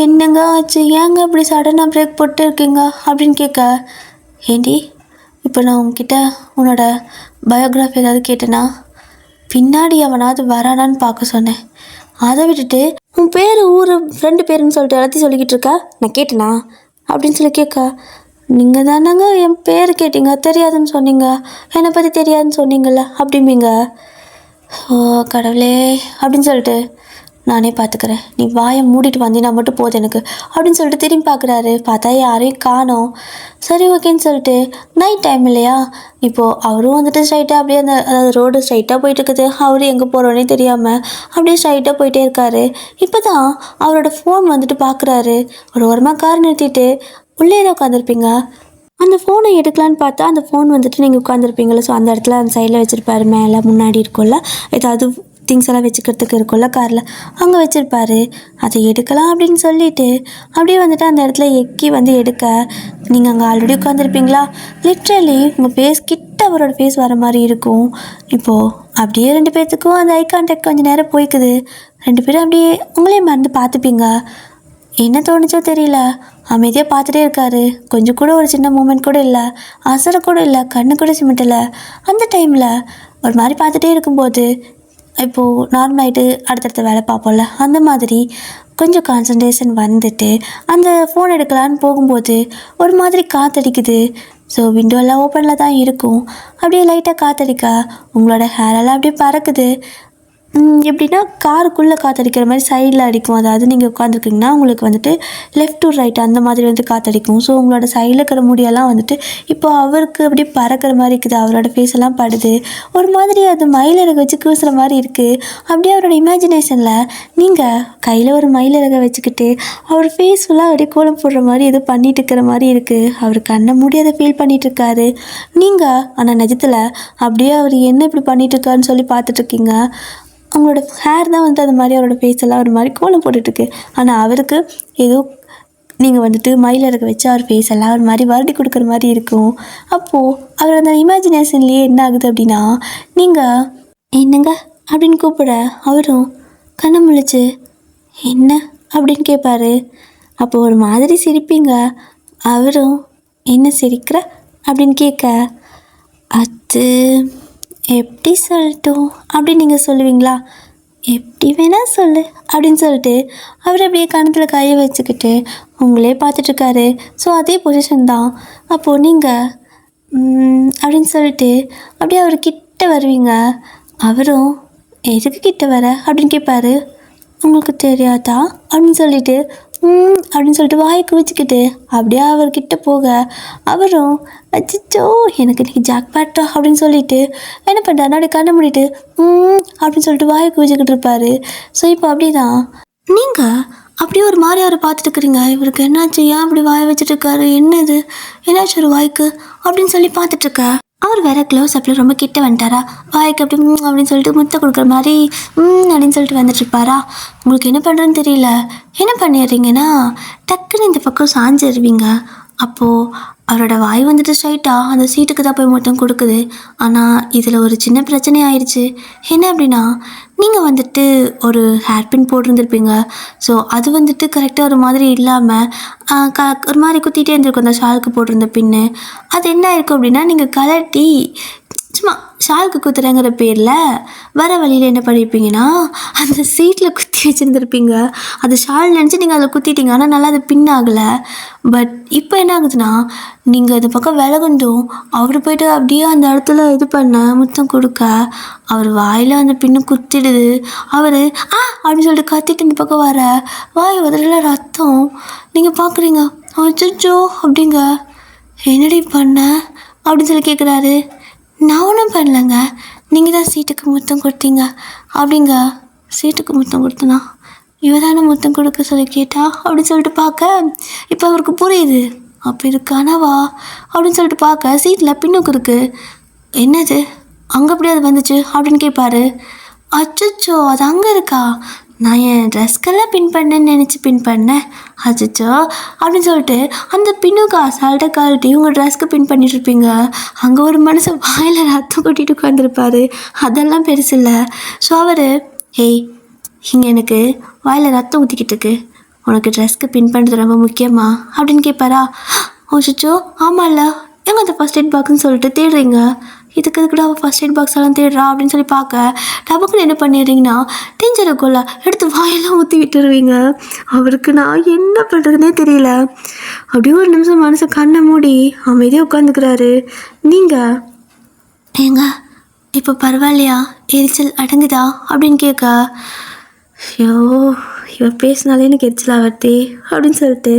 என்னங்க ஆச்சு, ஏங்க அப்படி சடனாக பிரேக் போட்டு இருக்கீங்க அப்படின்னு கேட்க, ஏண்டி இப்போ நான் உங்ககிட்ட உன்னோட பயோகிராஃபி ஏதாவது கேட்டேன்னா பின்னாடி அவனாவது வரானான்னு பார்க்க சொன்னேன். அதை விட்டுட்டு உன் பேர் ஊர் ஃப்ரெண்டு பேருன்னு சொல்லிட்டு எல்லாத்தையும் சொல்லிக்கிட்டு இருக்கா. நான் கேட்டேனா அப்படின்னு சொல்லி கேட்க, நீங்கள் தானங்க என் பேர் கேட்டீங்க, தெரியாதுன்னு சொன்னீங்க, என்னை பற்றி தெரியாதுன்னு சொன்னீங்கள்ல அப்படிம்பீங்க. ஓ கடவுளே அப்படின்னு சொல்லிட்டு நானே பார்த்துக்கிறேன், நீ வாயை மூடிட்டு வந்தீங்கன்னா மட்டும் போதும் எனக்கு அப்படின்னு சொல்லிட்டு திரும்பி பார்க்குறாரு. பார்த்தா யாரையும் காணோம். சரி ஓகேன்னு சொல்லிட்டு நைட் டைம் இல்லையா, இப்போது அவரும் வந்துட்டு ஸ்ட்ரைட்டாக அப்படியே அதாவது ரோடு ஸ்ட்ரைட்டாக போயிட்டு இருக்குது. அவரு எங்கே போகிறோன்னே தெரியாமல் அப்படியே ஸ்ட்ரைட்டாக போயிட்டே இருக்காரு. இப்போ தான் அவரோட ஃபோன் வந்துட்டு பார்க்குறாரு. ஒரு ஓரமாக கார் நிறுத்திட்டு உள்ளே தான் உட்காந்துருப்பீங்க. அந்த ஃபோனை எடுக்கலான்னு பார்த்தா அந்த ஃபோன் வந்துட்டு நீங்கள் உட்காந்துருப்பீங்களா. ஸோ அந்த இடத்துல அந்த சைடில் வச்சுருப்பாரு, மேலே முன்னாடி இருக்கும்ல ஏதாவது திங்ஸ் எல்லாம் வச்சுக்கிறதுக்கு இருக்கும்ல காரில், அங்கே வச்சுருப்பாரு. அதை எடுக்கலாம் அப்படின்னு சொல்லிட்டு அப்படியே வந்துட்டு அந்த இடத்துல எக்கி வந்து எடுக்க, நீங்கள் அங்கே ஆல்ரெடி உட்காந்துருப்பீங்களா, லிட்ரலி உங்கள் ஃபேஸ் கிட்ட அவரோட ஃபேஸ் வர மாதிரி இருக்கும். இப்போது அப்படியே 2 பேர்த்துக்கும் அந்த ஐ கான்டாக்ட் கொஞ்சம் நேரம் போய்க்குது. 2 பேரும் அப்படியே உங்களே மறந்து பார்த்துப்பீங்க. என்ன தோணுச்சோ தெரியல, அமைதியாக பார்த்துட்டே இருக்காரு. கொஞ்சம் கூட ஒரு சின்ன மூமெண்ட் கூட இல்லை, அசர கூட இல்லை, கண்ணு கூட சிமிட்டலை. அந்த டைமில் ஒரு மாதிரி பார்த்துட்டே இருக்கும்போது இப்போது நார்மலாகிட்டு அடுத்தடுத்த வேலை பார்ப்போம்ல, அந்த மாதிரி கொஞ்சம் கான்சன்ட்ரேஷன் வந்துட்டு அந்த ஃபோன் எடுக்கலான்னு போகும்போது ஒரு மாதிரி காற்றடிக்குது. ஸோ விண்டோலாம் ஓப்பனில் தான் இருக்கும். அப்படியே லைட்டாக காற்றடிக்க உங்களோட ஹேரெல்லாம் அப்படியே பறக்குது. எப்படின்னா காருக்குள்ளே காற்றடிக்கிற மாதிரி சைடில் அடிக்கும். அதாவது நீங்கள் உட்காந்துருக்கீங்கன்னா உங்களுக்கு வந்துட்டு லெஃப்ட் டு ரைட் அந்த மாதிரி வந்து காற்றடிக்கும். ஸோ உங்களோட சைடில் இருக்கிற முடியெல்லாம் வந்துட்டு இப்போ அவருக்கு அப்படியே பறக்கிற மாதிரி இருக்குது. அவரோட ஃபேஸ் எல்லாம் படுது. ஒரு மாதிரி அது மயிலிறகு வச்சு கூசுகிற மாதிரி இருக்குது. அப்படியே அவரோட இமேஜினேஷனில் நீங்கள் கையில் ஒரு மயிலிறகை வச்சுக்கிட்டு அவர் ஃபேஸ் ஃபுல்லாக அப்படியே கோலம் போடுற மாதிரி எதோ பண்ணிட்டு இருக்கிற மாதிரி இருக்குது. அவர் கண்ணை மூடி அதை ஃபீல் பண்ணிகிட்ருக்காரு. நீங்கள் ஆனால் நிஜத்தில் அப்படியே அவர் என்ன இப்படி பண்ணிகிட்ருக்காருன்னு சொல்லி பார்த்துட்ருக்கீங்க. அவங்களோட ஹேர் தான் வந்து அது மாதிரி அவரோட ஃபேஸ் எல்லாம் ஒரு மாதிரி கோலம் போட்டுட்ருக்கு. ஆனால் அவருக்கு ஏதோ நீங்கள் வந்துட்டு மயிலிறக வச்சு அவர் ஃபேஸ் எல்லாம் ஒரு மாதிரி வருடி கொடுக்குற மாதிரி இருக்கும். அப்போது அவர் அந்த இமேஜினேஷன்லேயே என்ன ஆகுது அப்படின்னா, நீங்கள் என்னங்க அப்படின்னு கூப்பிட அவரும் கண்ணை முழிச்சு என்ன அப்படின்னு கேட்பாரு. அப்போது ஒரு மாதிரி சிரிப்பீங்க. அவரும் என்ன சிரிக்கிற அப்படின்னு கேட்க, அது எப்படி சொல்லட்டும் அப்படின்னு நீங்கள் சொல்லுவீங்களா? எப்படி வேணால் சொல்லு அப்படின்னு சொல்லிட்டு அவர் அப்படியே கணத்தில் கையை வச்சுக்கிட்டு உங்களே பார்த்துட்ருக்காரு. ஸோ அதே பொசிஷன் தான். அப்போது நீங்கள் அப்படின்னு சொல்லிட்டு அப்படியே அவர் கிட்ட வருவீங்க. அவரும் எதுக்கு கிட்ட வர அப்படின்னு கேட்பாரு. உங்களுக்கு தெரியாதா அப்படின்னு சொல்லிட்டு அப்படின்னு சொல்லிட்டு வாயை குவிச்சிக்கிட்டு அப்படியே அவர்கிட்ட போக, அவரும் அச்சோ எனக்கு இன்றைக்கி ஜாக் பேட்டா அப்படின்னு சொல்லிட்டு என்ன பண்ணுறாரு, அப்படியே கண்ணை மூடிட்டு அப்படின்னு சொல்லிட்டு வாயை குவிச்சிக்கிட்டு இருப்பார். ஸோ இப்போ அப்படி தான் நீங்கள் அப்படியே ஒரு மாதிரி அவரை பார்த்துட்டு இருக்கிறீங்க. இவருக்கு என்னாச்சு, ஏன் அப்படி வாயை வச்சுட்டு இருக்காரு, என்னது என்னாச்சு ஒரு வாய்க்கு அப்படின்னு சொல்லி பார்த்துட்ருக்க. அவர் வேற க்ளோஸ் அப்பில் ரொம்ப கிட்ட வந்துட்டாரா, வாய்க்கு அப்படி அப்படின்னு சொல்லிட்டு முத்தை கொடுக்குற மாதிரி அப்படின்னு சொல்லிட்டு வந்துட்டுருப்பாரா. உங்களுக்கு என்ன பண்ணுறதுன்னு தெரியல. என்ன பண்ணிடுறீங்கன்னா டக்குன்னு இந்த பக்கம் சாஞ்சிருவீங்க. அப்போது அவரோட வாய் வந்துட்டு ஸ்ட்ரைட்டாக அந்த சீட்டுக்கு தான் போய் மொத்தம் கொடுக்குது. ஆனால் இதில் ஒரு சின்ன பிரச்சனை ஆயிடுச்சு. என்ன அப்படின்னா நீங்கள் வந்துட்டு ஒரு ஹேர்பின் போட்டிருந்துருப்பீங்க. ஸோ அது வந்துட்டு கரெக்டாக ஒரு மாதிரி இல்லாமல் ஒரு மாதிரி குத்திகிட்டே இருந்திருக்கும் அந்த ஷாலுக்கு போட்டிருந்த பின்னு. அது என்ன ஆயிருக்கும் அப்படின்னா நீங்கள் கலட்டி சும்மா ஷாலுக்கு குத்துறங்கிற பேரில் வர வழியில் என்ன பண்ணியிருப்பீங்கன்னா அந்த சீட்டில் குத்தி வச்சுருந்துருப்பீங்க. அது ஷால் நினச்சி நீங்கள் அதில் குத்திட்டீங்க. ஆனால் நல்லா அது பின் ஆகலை. பட் இப்போ என்ன ஆகுதுன்னா நீங்கள் அது பக்கம் விலகுந்தும் அவர் போய்ட்டு அப்படியே அந்த இடத்துல இது பண்ண முத்தம் கொடுக்க அவர் வாயில் அந்த பின்னு குத்திடுது. அவர் அப்படின்னு சொல்லிட்டு கத்திட்டு இந்த பக்கம் வர வாய் உதறல ரத்தம். நீங்கள் பார்க்குறீங்க, அச்சோ அப்படிங்க. என்னடி பண்ண அப்படின்னு சொல்லி கேட்குறாரு. நான் ஒன்றும் பண்ணலைங்க, நீங்கள் தான் சீட்டுக்கு முத்தம் கொடுத்தீங்க அப்படிங்க. சீட்டுக்கு முத்தம் கொடுத்தனா, இவ தானே முத்தம் கொடுக்க சொல்லி கேட்டா அப்படின்னு சொல்லிட்டு பார்க்க இப்போ அவருக்கு புரியுது. அப்போ இது கனவா அப்படின்னு சொல்லிட்டு பார்க்க சீட்டில் பின்னுக்கு இருக்குது. என்னது அங்கே அப்படியே அது வந்துச்சு அப்படின்னு கேட்பாரு. அச்சோ அது அங்கே இருக்கா, நான் என் ட்ரெஸ்க்கெல்லாம் பின் பண்ணேன்னு நினச்சி பின் பண்ணேன். அச்சோ அப்படின்னு சொல்லிட்டு அந்த பின்னுக்கு அசால்ட்டாக கழட்டி உங்கள் ட்ரெஸ்க்கு பின் பண்ணிட்டுருப்பீங்க. அங்கே ஒரு மனுஷன் வாயில் ரத்தம் கொட்டிட்டு உட்காந்துருப்பாரு. அதெல்லாம் பெருசு இல்லை. ஸோ அவர் ஏய் இங்கே எனக்கு வாயில் ரத்தம் ஊற்றிக்கிட்டு இருக்கு, உனக்கு ட்ரெஸ்க்கு பின் பண்ணுறது ரொம்ப முக்கியமா அப்படின்னு கேட்பாரா. அச்சோ ஆமாம்ல, எங்கே அந்த ஃபஸ்ட் எய்ட் பாக்ஸ்ன்னு சொல்லிட்டு தேடுறீங்க, இதுக்கு கூட அவள் ஃபஸ்ட் எய்ட் பாக்ஸ் எல்லாம் தேடுறா அப்படின்னு சொல்லி பார்க்க டபக்குன்னு என்ன பண்ணிடுறீங்கன்னா டேஞ்சரை கொள்ள எடுத்து வாயெல்லாம் ஊற்றி விட்டுருவீங்க. அவருக்கு நான் என்ன பண்ணுறதுனே தெரியல. அப்படியே ஒரு நிமிஷம் மனசை கண்ணை மூடி அமைதியாக உட்காந்துக்கிறாரு. நீங்கள் ஏங்க இப்போ பரவாயில்லையா, எரிச்சல் அடங்குதா அப்படின்னு கேட்க, ஐயோ இவ பேசினாலே எனக்கு எரிச்சல் ஆகத்தே அப்படின்னு சொல்லிட்டு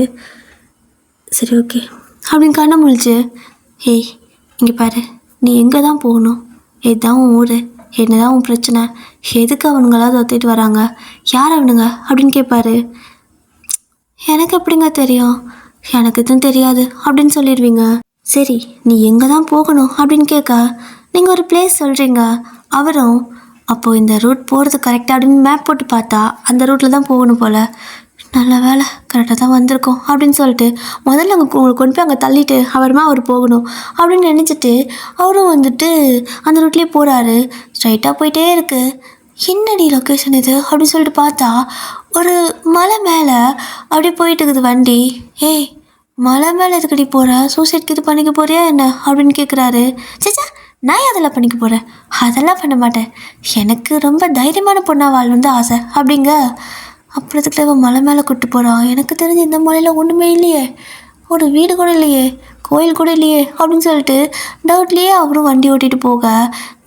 சரி ஓகே அப்படின்னு கண்ணை முழிச்சு, ஏய் இங்கே பாரு, நீ எங்கே தான் போகணும், இதுதான் உன் ஊர், என்ன தான் உன் பிரச்சனை, எதுக்கு அவனுங்களாவது ஒத்துட்டு வராங்க, யார் அவனுங்க அப்படின்னு கேட்பாரு. எனக்கு எப்படிங்க தெரியும், எனக்கு எதுவும் தெரியாது அப்படின்னு சொல்லிடுவீங்க. சரி நீ எங்கே தான் போகணும் அப்படின்னு கேட்க நீங்கள் ஒரு பிளேஸ் சொல்கிறீங்க. அவரும் அப்போது இந்த ரூட் போகிறது கரெக்டாக அப்படின்னு மேப் போட்டு பார்த்தா அந்த ரூட்டில் தான் போகணும் போல். நல்ல வேலை கரெக்டாக தான் வந்திருக்கோம் அப்படின்னு சொல்லிட்டு முதல்ல உங்களுக்கு கொண்டு போய் அங்கே தள்ளிட்டு அப்புறமா அவர் போகணும் அப்படின்னு நினச்சிட்டு அவரும் வந்துட்டு அந்த ரூட்லேயே போகிறாரு. ஸ்ட்ரைட்டாக போயிட்டே இருக்குது. என்னடி லொக்கேஷன் இது அப்படின்னு சொல்லிட்டு பார்த்தா ஒரு மலை மேலே அப்படியே போயிட்டு இருக்குது வண்டி. ஏய் மலை மேலே எதுக்கடி போகிற, சூசைட்க்கு இது பண்ணிக்க போறியா என்ன அப்படின்னு கேட்குறாரு. சேச்சா நான் அதெல்லாம் பண்ணிக்க போகிறேன், அதெல்லாம் பண்ண மாட்டேன், எனக்கு ரொம்ப தைரியமான பொண்ணாக வாழ்ந்து ஆசை அப்படிங்க. அப்புறத்துக்குள்ள இவன் மலை மேலே கூப்பிட்டு போகிறான். எனக்கு தெரிஞ்சு இந்த மலையில் ஒன்றுமே இல்லையே, ஒரு வீடு கூட இல்லையே, கோயில் கூட இல்லையே அப்படின்னு சொல்லிட்டு டவுட்லேயே அவரும் வண்டி ஓட்டிகிட்டு போக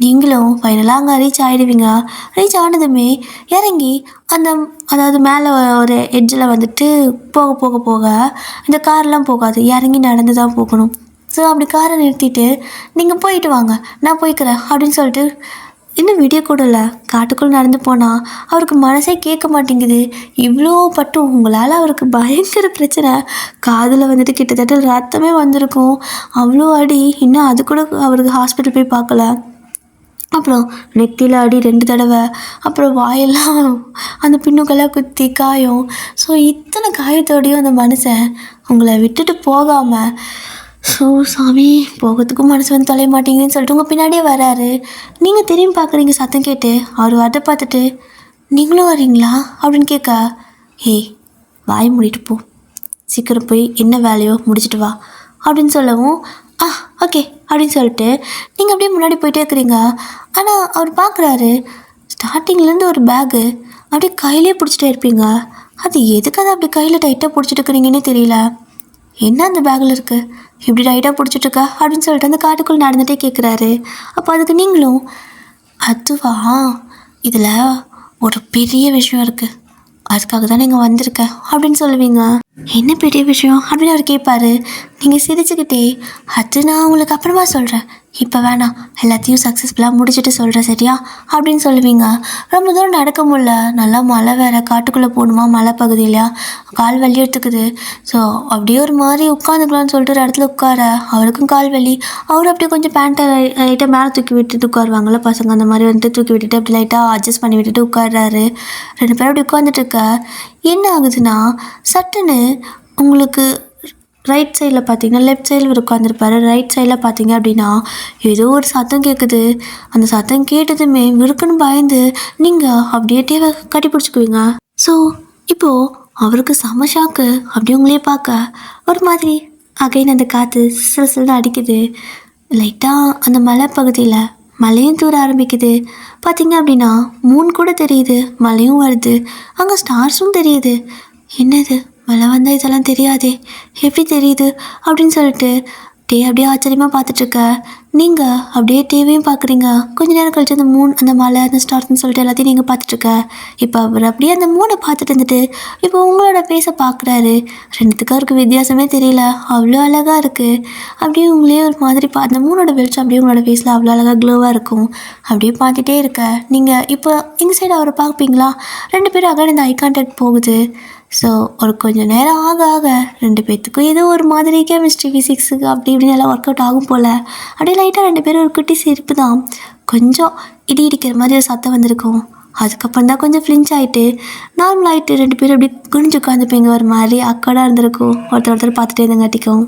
நீங்களும் ஃபைனலாக அங்கே ரீச் ஆகிடுவீங்க. ரீச் ஆனதுமே இறங்கி அதாவது மேலே ஒரு எட்ஜில் வந்துட்டு போக போக போக இந்த கார்லாம் போகாது, இறங்கி நடந்து தான் போகணும். ஸோ அப்படி காரை நிறுத்திட்டு நீங்கள் போயிட்டு வாங்க நான் போய்க்கிறேன் அப்படின்னு சொல்லிட்டு இன்னும் விடிய கூட இல்லை காட்டுக்குள்ளே நடந்து போனால் அவருக்கு மனசே கேட்க மாட்டேங்குது. இவ்வளோ பட்டும் உங்களால் அவருக்கு பயங்கர பிரச்சனை. காதில் வந்துட்டு கிட்டத்தட்ட ரத்தமே வந்திருக்கும், அவ்வளோ அடி. இன்னும் அது கூட அவருக்கு ஹாஸ்பிட்டல் போய் பார்க்கல. அப்புறம் நெத்தியில் அடி 2 தடவை, அப்புறம் வாயெல்லாம் அந்த பின்னுக்கெல்லாம் குத்தி காயம். ஸோ இத்தனை காயத்தோடையும் அந்த மனுஷன் உங்களை விட்டுட்டு போகாமல், ஸோ சாமி போகிறதுக்கும் மனசு வந்து தொலைய மாட்டேங்குதுன்னு சொல்லிட்டு உங்கள் பின்னாடியே வராரு. நீங்கள் திரும்பி பார்க்குறீங்க சத்தம் கேட்டு. அவர் வரதை பார்த்துட்டு நீங்களும் வரீங்களா அப்படின்னு கேட்க, ஏய் வாய் மூடிட்டு போ, சீக்கிரம் போய் என்ன வேலையோ முடிச்சுட்டு வா அப்படின்னு சொல்லவும் ஆ ஓகே அப்படின்னு சொல்லிட்டு நீங்கள் அப்படியே முன்னாடி போயிட்டே இருக்கிறீங்க. ஆனால் அவர் பார்க்குறாரு, ஸ்டார்டிங்லேருந்து ஒரு பேகு அப்படியே கையிலே பிடிச்சிட்டே இருப்பீங்க. அது எதுக்கு அதை அப்படி கையில் டைட்டாக பிடிச்சிட்டு இருக்கிறீங்கன்னே தெரியல. என்ன அந்த பேக்கில் இருக்குது, இப்படி டைட்டாக பிடிச்சிட்ருக்கா அப்படின்னு சொல்லிட்டு அந்த காட்டுக்குள்ளே நடந்துகிட்டே கேட்குறாரு. அப்போ அதுக்கு நீங்களும், அதுவா, இதில் ஒரு பெரிய விஷயம் இருக்குது, அதுக்காக தான் நீங்கள் வந்திருக்கேன் அப்படின்னு சொல்லுவீங்க. என்ன பெரிய விஷயம் அப்படின்னு அவர் கேட்பாரு. நீங்கள் சிரிச்சுக்கிட்டே, அது நான் உங்களுக்கு அப்புறமா சொல்கிறேன், இப்போ வேணாம், எல்லாத்தையும் சக்ஸஸ்ஃபுல்லாக முடிச்சுட்டு சொல்கிறேன் சரியா அப்படின்னு சொல்லுவீங்க. ரொம்ப தூரம் நடக்க முடியல, நல்லா மழை வேறு, காட்டுக்குள்ளே போகணுமா, மலை பகுதியிலையா, கால் வலி எடுத்துக்குது. ஸோ அப்படியே ஒரு மாதிரி உட்காந்துக்கலாம்னு சொல்லிட்டு ஒரு இடத்துல உட்கார, அவருக்கும் கால் வலி. அவர் அப்படியே கொஞ்சம் பேண்ட்டை லைட்டாக மேலே தூக்கி விட்டுட்டு உட்காருவாங்கள்ல பசங்க, அந்த மாதிரி வந்துட்டு தூக்கி விட்டுட்டு அப்படி லைட்டாக அட்ஜஸ்ட் பண்ணி விட்டுட்டு உட்கார்றாரு. 2 பேரும் அப்படி உட்காந்துட்டு இருக்க என்ன ஆகுதுன்னா, சட்டுன்னு உங்களுக்கு ரைட் சைடில் பார்த்தீங்கன்னா, லெஃப்ட் சைடில் உட்காந்துருப்பாரு, ரைட் சைடில் பார்த்தீங்க அப்படின்னா ஏதோ ஒரு சத்தம் கேட்குது. அந்த சத்தம் கேட்டதுமே விருக்குன்னு பயந்து நீங்கள் அப்படியே டேவை கட்டி பிடிச்சிக்குவீங்க. ஸோ இப்போது அவருக்கு செம ஷாக்கு. அப்படி உங்களே பார்க்க ஒரு மாதிரி அகைன் அந்த காற்று சில அடிக்குது. லைட்டாக அந்த மலை பகுதியில் மழையும் தூர ஆரம்பிக்குது. பார்த்தீங்க அப்படின்னா மூன் கூட தெரியுது, மழையும் வருது, அங்கே ஸ்டார்ஸும் தெரியுது. என்னது, மழை வந்தால் இதெல்லாம் தெரியாதே, எப்படி தெரியுது அப்படின்னு சொல்லிட்டு அப்படியே ஆச்சரியமாக பார்த்துட்ருக்க. நீங்கள் அப்படியே டிவியும் பார்க்குறீங்க. கொஞ்ச நேரம் கழிச்சு அந்த மூன், அந்த மலை, அந்த ஸ்டார்ஸ்ன்னு சொல்லிட்டு எல்லாத்தையும் நீங்கள் பார்த்துட்ருக்க. இப்போ அவர் அப்படியே அந்த மூனை பார்த்துட்டு இருந்துட்டு இப்போ உங்களோட ஃபேஸை பார்க்குறாரு. ரெண்டுத்துக்கும் அவருக்கு வித்தியாசமே தெரியல, அவ்வளோ அழகாக இருக்குது. அப்படியே உங்களே ஒரு மாதிரி அந்த மூனோட வெளிச்சம் அப்படியே உங்களோட ஃபேஸில் அவ்வளோ அழகாக க்ளோவாக இருக்கும். அப்படியே பார்த்துட்டே இருக்க நீங்கள் இப்போ இந்த சைடு அவரை பார்ப்பீங்களா, 2 பேரும் அகன் இந்த ஐ கான்டாக்ட் போகுது. ஸோ ஒரு கொஞ்சம் நேரம் ஆக ஆக 2 பேர்த்துக்கும் ஏதோ ஒரு மாதிரி கெமிஸ்ட்ரி, ஃபிசிக்ஸுக்கு அப்படி இப்படின்னு எல்லாம் ஒர்க் அவுட் ஆகும் போல். அப்படியே லைட்டாக 2 பேரும் ஒரு குட்டி சிரிப்பு தான். கொஞ்சம் இடி இடிக்கிற மாதிரி ஒரு சத்தம் வந்திருக்கும். அதுக்கப்புறம் தான் கொஞ்சம் ஃப்ளின்ச் ஆகிட்டு நார்மல் ஆகிட்டு 2 பேரும் அப்படி குனிஞ்சு உட்காந்துப்பீங்க. ஒரு மாதிரி அக்கடாக இருந்திருக்கும், ஒருத்தர் பார்த்துட்டே இருந்தங்காட்டிக்கும்.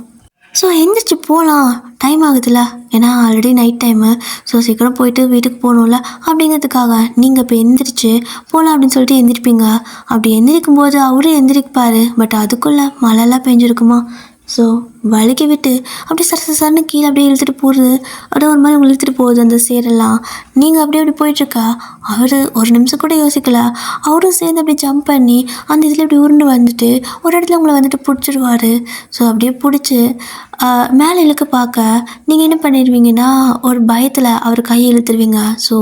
ஸோ எந்திரிச்சு போகலாம், டைம் ஆகுதுல்ல, ஏன்னா ஆல்ரெடி நைட் டைமு. ஸோ சீக்கிரம் போயிட்டு வீட்டுக்கு போகணும்ல அப்படிங்கிறதுக்காக நீங்கள் இப்போ எந்திரிச்சு போகலாம் அப்படின்னு சொல்லிட்டு எந்திரிப்பீங்க. அப்படி எந்திரிக்கும் போது அவரும் எந்திரிப்பார். பட் அதுக்குள்ளே மழைலாம் பெஞ்சிருக்குமா. ஸோ வழுக்கி விட்டு அப்படியே சரன்னு கீழே அப்படியே இழுத்துட்டு போடுது. அப்படியே ஒரு மாதிரி உங்களை இழுத்துட்டு போகுது அந்த சேரெல்லாம். நீங்கள் அப்படி போயிட்டுருக்கா. அவர் ஒரு நிமிஷம் கூட யோசிக்கல, அவரும் சேர்ந்து அப்படியே ஜம்ப் பண்ணி அந்த இதில் இப்படி உருண்டு வந்துட்டு ஒரு இடத்துல உங்களை வந்துட்டு பிடிச்சிருவார். ஸோ அப்படியே பிடிச்சி மேலே இழுக்க பார்க்க நீங்கள் என்ன பண்ணிடுவீங்கன்னா ஒரு பயத்தில் அவர் கையை இழுத்துருவீங்க. ஸோ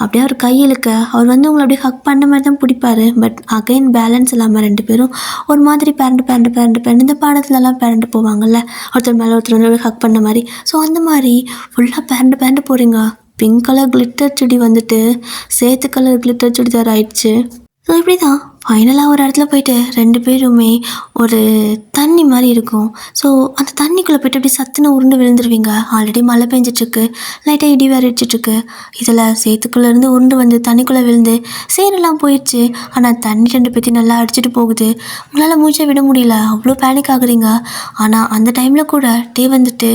அப்படியே அவர் கை இழுக்க அவர் வந்து உங்களை அப்படியே ஹக் பண்ண மாதிரி தான் பிடிப்பார். பட் அகைன் பேலன்ஸ் இல்லாமல் 2 பேரும் ஒரு மாதிரி பேரண்டு இந்த பாடத்துலலாம் பேரண்டு போவாங்கள்ல, ஒருத்தர் மேலே ஒருத்தர் வந்து ஹக் பண்ண மாதிரி. ஸோ அந்த மாதிரி ஃபுல்லாக பேரண்டு போகிறீங்க. பிங்க் கலர் கிளிட்டர் செடி வந்துட்டு சேத்து கலர் கிளிட்டர் சுடிதார் ஆயிடுச்சு. ஸோ இப்படி தான் ஃபைனலாக ஒரு இடத்துல போயிட்டு 2 பேருமே ஒரு தண்ணி மாதிரி இருக்கும். ஸோ அந்த தண்ணிக்குள்ளே போய்ட்டு அப்படி சத்துன்னு உருண்டு விழுந்துருவீங்க. ஆல்ரெடி மழை பெஞ்சிட்ருக்கு, லைட்டாக இடி வேறு அடிச்சிட்ருக்கு. இதில் சேத்துக்குள்ளேருந்து உருண்டு வந்து தண்ணிக்குள்ளே விழுந்து சேரெல்லாம் போயிடுச்சு. ஆனால் தண்ணி 2 பேர்த்தையும் நல்லா அடிச்சுட்டு போகுது. உங்களால் மூச்சை விட முடியல, அவ்வளோ பேனிக் ஆகுறீங்க. ஆனால் அந்த டைமில் கூட டே வந்துட்டு,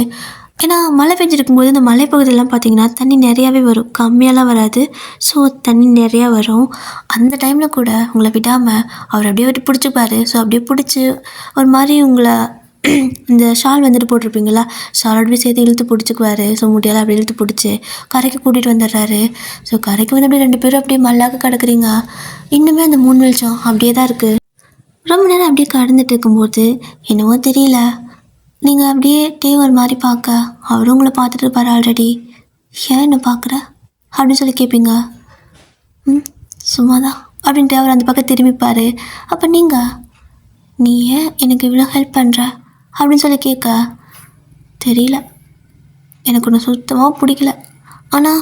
ஏன்னா மழை பெஞ்சிருக்கும்போது இந்த மலைப்பகுதியெல்லாம் பார்த்திங்கன்னா தண்ணி நிறையாவே வரும், கம்மியாலாம் வராது. ஸோ தண்ணி நிறையா வரும். அந்த டைமில் கூட உங்களை விடாமல் அவர் அப்படியே விட்டு பிடிச்சிப்பார். ஸோ அப்படியே பிடிச்சி ஒரு மாதிரி உங்களை இந்த ஷால் வந்துட்டு போட்டிருப்பீங்களா, ஷாலோட சேர்த்து இழுத்து பிடிச்சிக்குவார். ஸோ முடியால் அப்படியே இழுத்து பிடிச்சி கரைக்கு கூட்டிகிட்டு வந்துடுறாரு. ஸோ கரைக்கு வந்து அப்படியே 2 பேரும் அப்படியே மல்லாக்க கிடக்குறீங்க. இன்னுமே அந்த மூணு வெளிச்சம் அப்படியே தான் இருக்குது. ரொம்ப நேரம் அப்படியே கடந்துட்டு இருக்கும்போது என்னவோ தெரியல, நீங்கள் அப்படியே டே ஒரு மாதிரி பார்க்க அவரும் உங்களை பார்த்துட்டு இருப்பார் ஆல்ரெடி. ஏன் என்ன பார்க்குற அப்படின்னு சொல்லி கேட்பீங்க. சும்மா தான் அப்படின்ட்டு அவர் அந்த பக்கம் திரும்பிப்பார். அப்போ நீங்கள், நீ ஏன் எனக்கு இவ்வளோ ஹெல்ப் பண்ணுற அப்படின்னு சொல்லி கேட்க, தெரியல, எனக்கு ஒன்று சுத்தமாக பிடிக்கல, ஆனால்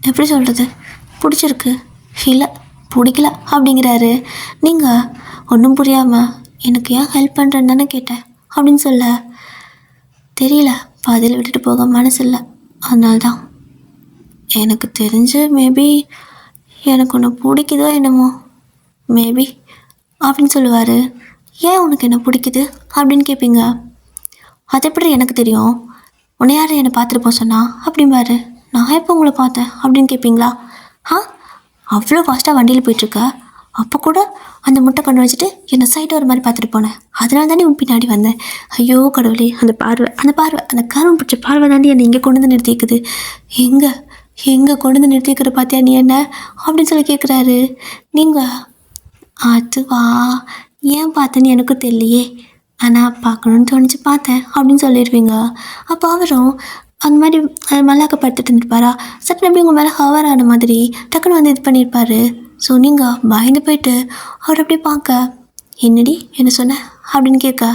எப்படி சொல்கிறது, பிடிச்சிருக்கு, இல்லை பிடிக்கல அப்படிங்கிறாரு. நீங்கள் ஒன்றும் புரியாமல் எனக்கு ஏன் ஹெல்ப் பண்ணுறேன்னு தானே கேட்டேன் அப்படின்னு சொல்ல, தெரியல, பாதியில் விட்டுட்டு போக மனசு இல்லை, அதனால்தான். எனக்கு தெரிஞ்சு மேபி எனக்கு ஒன்று பிடிக்குதோ என்னமோ, மேபி அப்படின்னு சொல்லுவார். ஏன் உனக்கு என்ன பிடிக்குது அப்படின்னு கேட்பீங்க. அது எப்படி எனக்கு தெரியும், உன்னை யார் என்னை பார்த்துட்டு போக சொன்னா அப்படிம்பாரு. நான் எப்போ உங்களை பார்த்தேன் அப்படின்னு கேட்பீங்களா. அவ்வளோ ஃபாஸ்ட்டாக வண்டியில் போயிட்டுருக்க, அப்போ கூட அந்த முட்டை கண்ணு வச்சுட்டு என்னை சைடு ஒரு மாதிரி பார்த்துட்டு போனேன். அதனால தானே உன் பின்னாடி வந்தேன். ஐயோ கடவுளே, அந்த கரும்பு பிடிச்ச பார்வை தாண்டி என்னை இங்கே கொண்டு வந்து நிறுத்திக்குது. எங்கே கொண்டு வந்து நிறுத்திக்கிற பார்த்தியா நீ என்ன அப்படின்னு சொல்லி கேட்குறாரு. நீங்கள் அதுவா, ஏன் பார்த்தேன்னு எனக்கும் தெரியலையே, ஆனால் பார்க்கணுன்னு தோணிச்சு பார்த்தேன் அப்படின்னு சொல்லிடுவீங்க. அப்போ அவரும் அந்த மாதிரி மல்லாக்க படுத்துட்டு இருந்துருப்பாரா, சட்டன் அப்படி உங்கள் மேலே ஹவர் ஆன மாதிரி டக்குன்னு வந்து இது பண்ணியிருப்பாரு. ஸோ நீங்கள் பயந்து போயிட்டு அவர் அப்படியே பார்க்க, என்னடி என்ன சொன்ன அப்படின்னு கேட்க,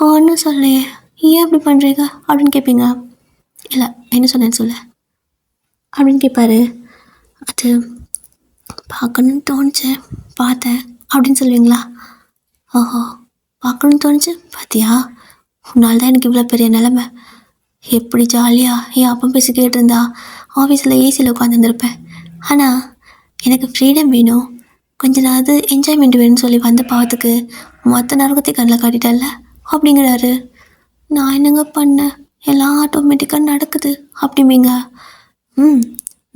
ஒன்றும் சொல்ல, ஏன் அப்படி பண்ணுறீங்க அப்படின்னு கேட்பீங்க. இல்லை என்ன சொன்னேன்னு சொல்ல அப்படின்னு கேட்பாரு. அது பார்க்கணுன்னு தோணுச்சு பார்த்தேன் அப்படின்னு சொல்லுவீங்களா. ஓஹோ, பார்க்கணுன்னு தோணுச்சு பார்த்தியா, உன்னால் தான் எனக்கு இவ்வளோ பெரிய நிலமை. எப்படி ஜாலியாக என் அப்பா பேசி கேட்டிருந்தா ஆஃபீஸில் ஏசியில் உட்காந்துருப்பேன். ஆனால் எனக்கு ஃப்ரீடம் வேணும், கொஞ்ச நாள் என்ஜாய்மெண்ட் வேணும்னு சொல்லி வந்த பாவத்துக்கு மொத்த நரகத்தையும் கண்ணில் காட்டிட்டல்ல அப்படிங்கிறாரு. நான் என்னங்க பண்ணேன், எல்லாம் ஆட்டோமேட்டிக்காக நடக்குது அப்படிம்பீங்க.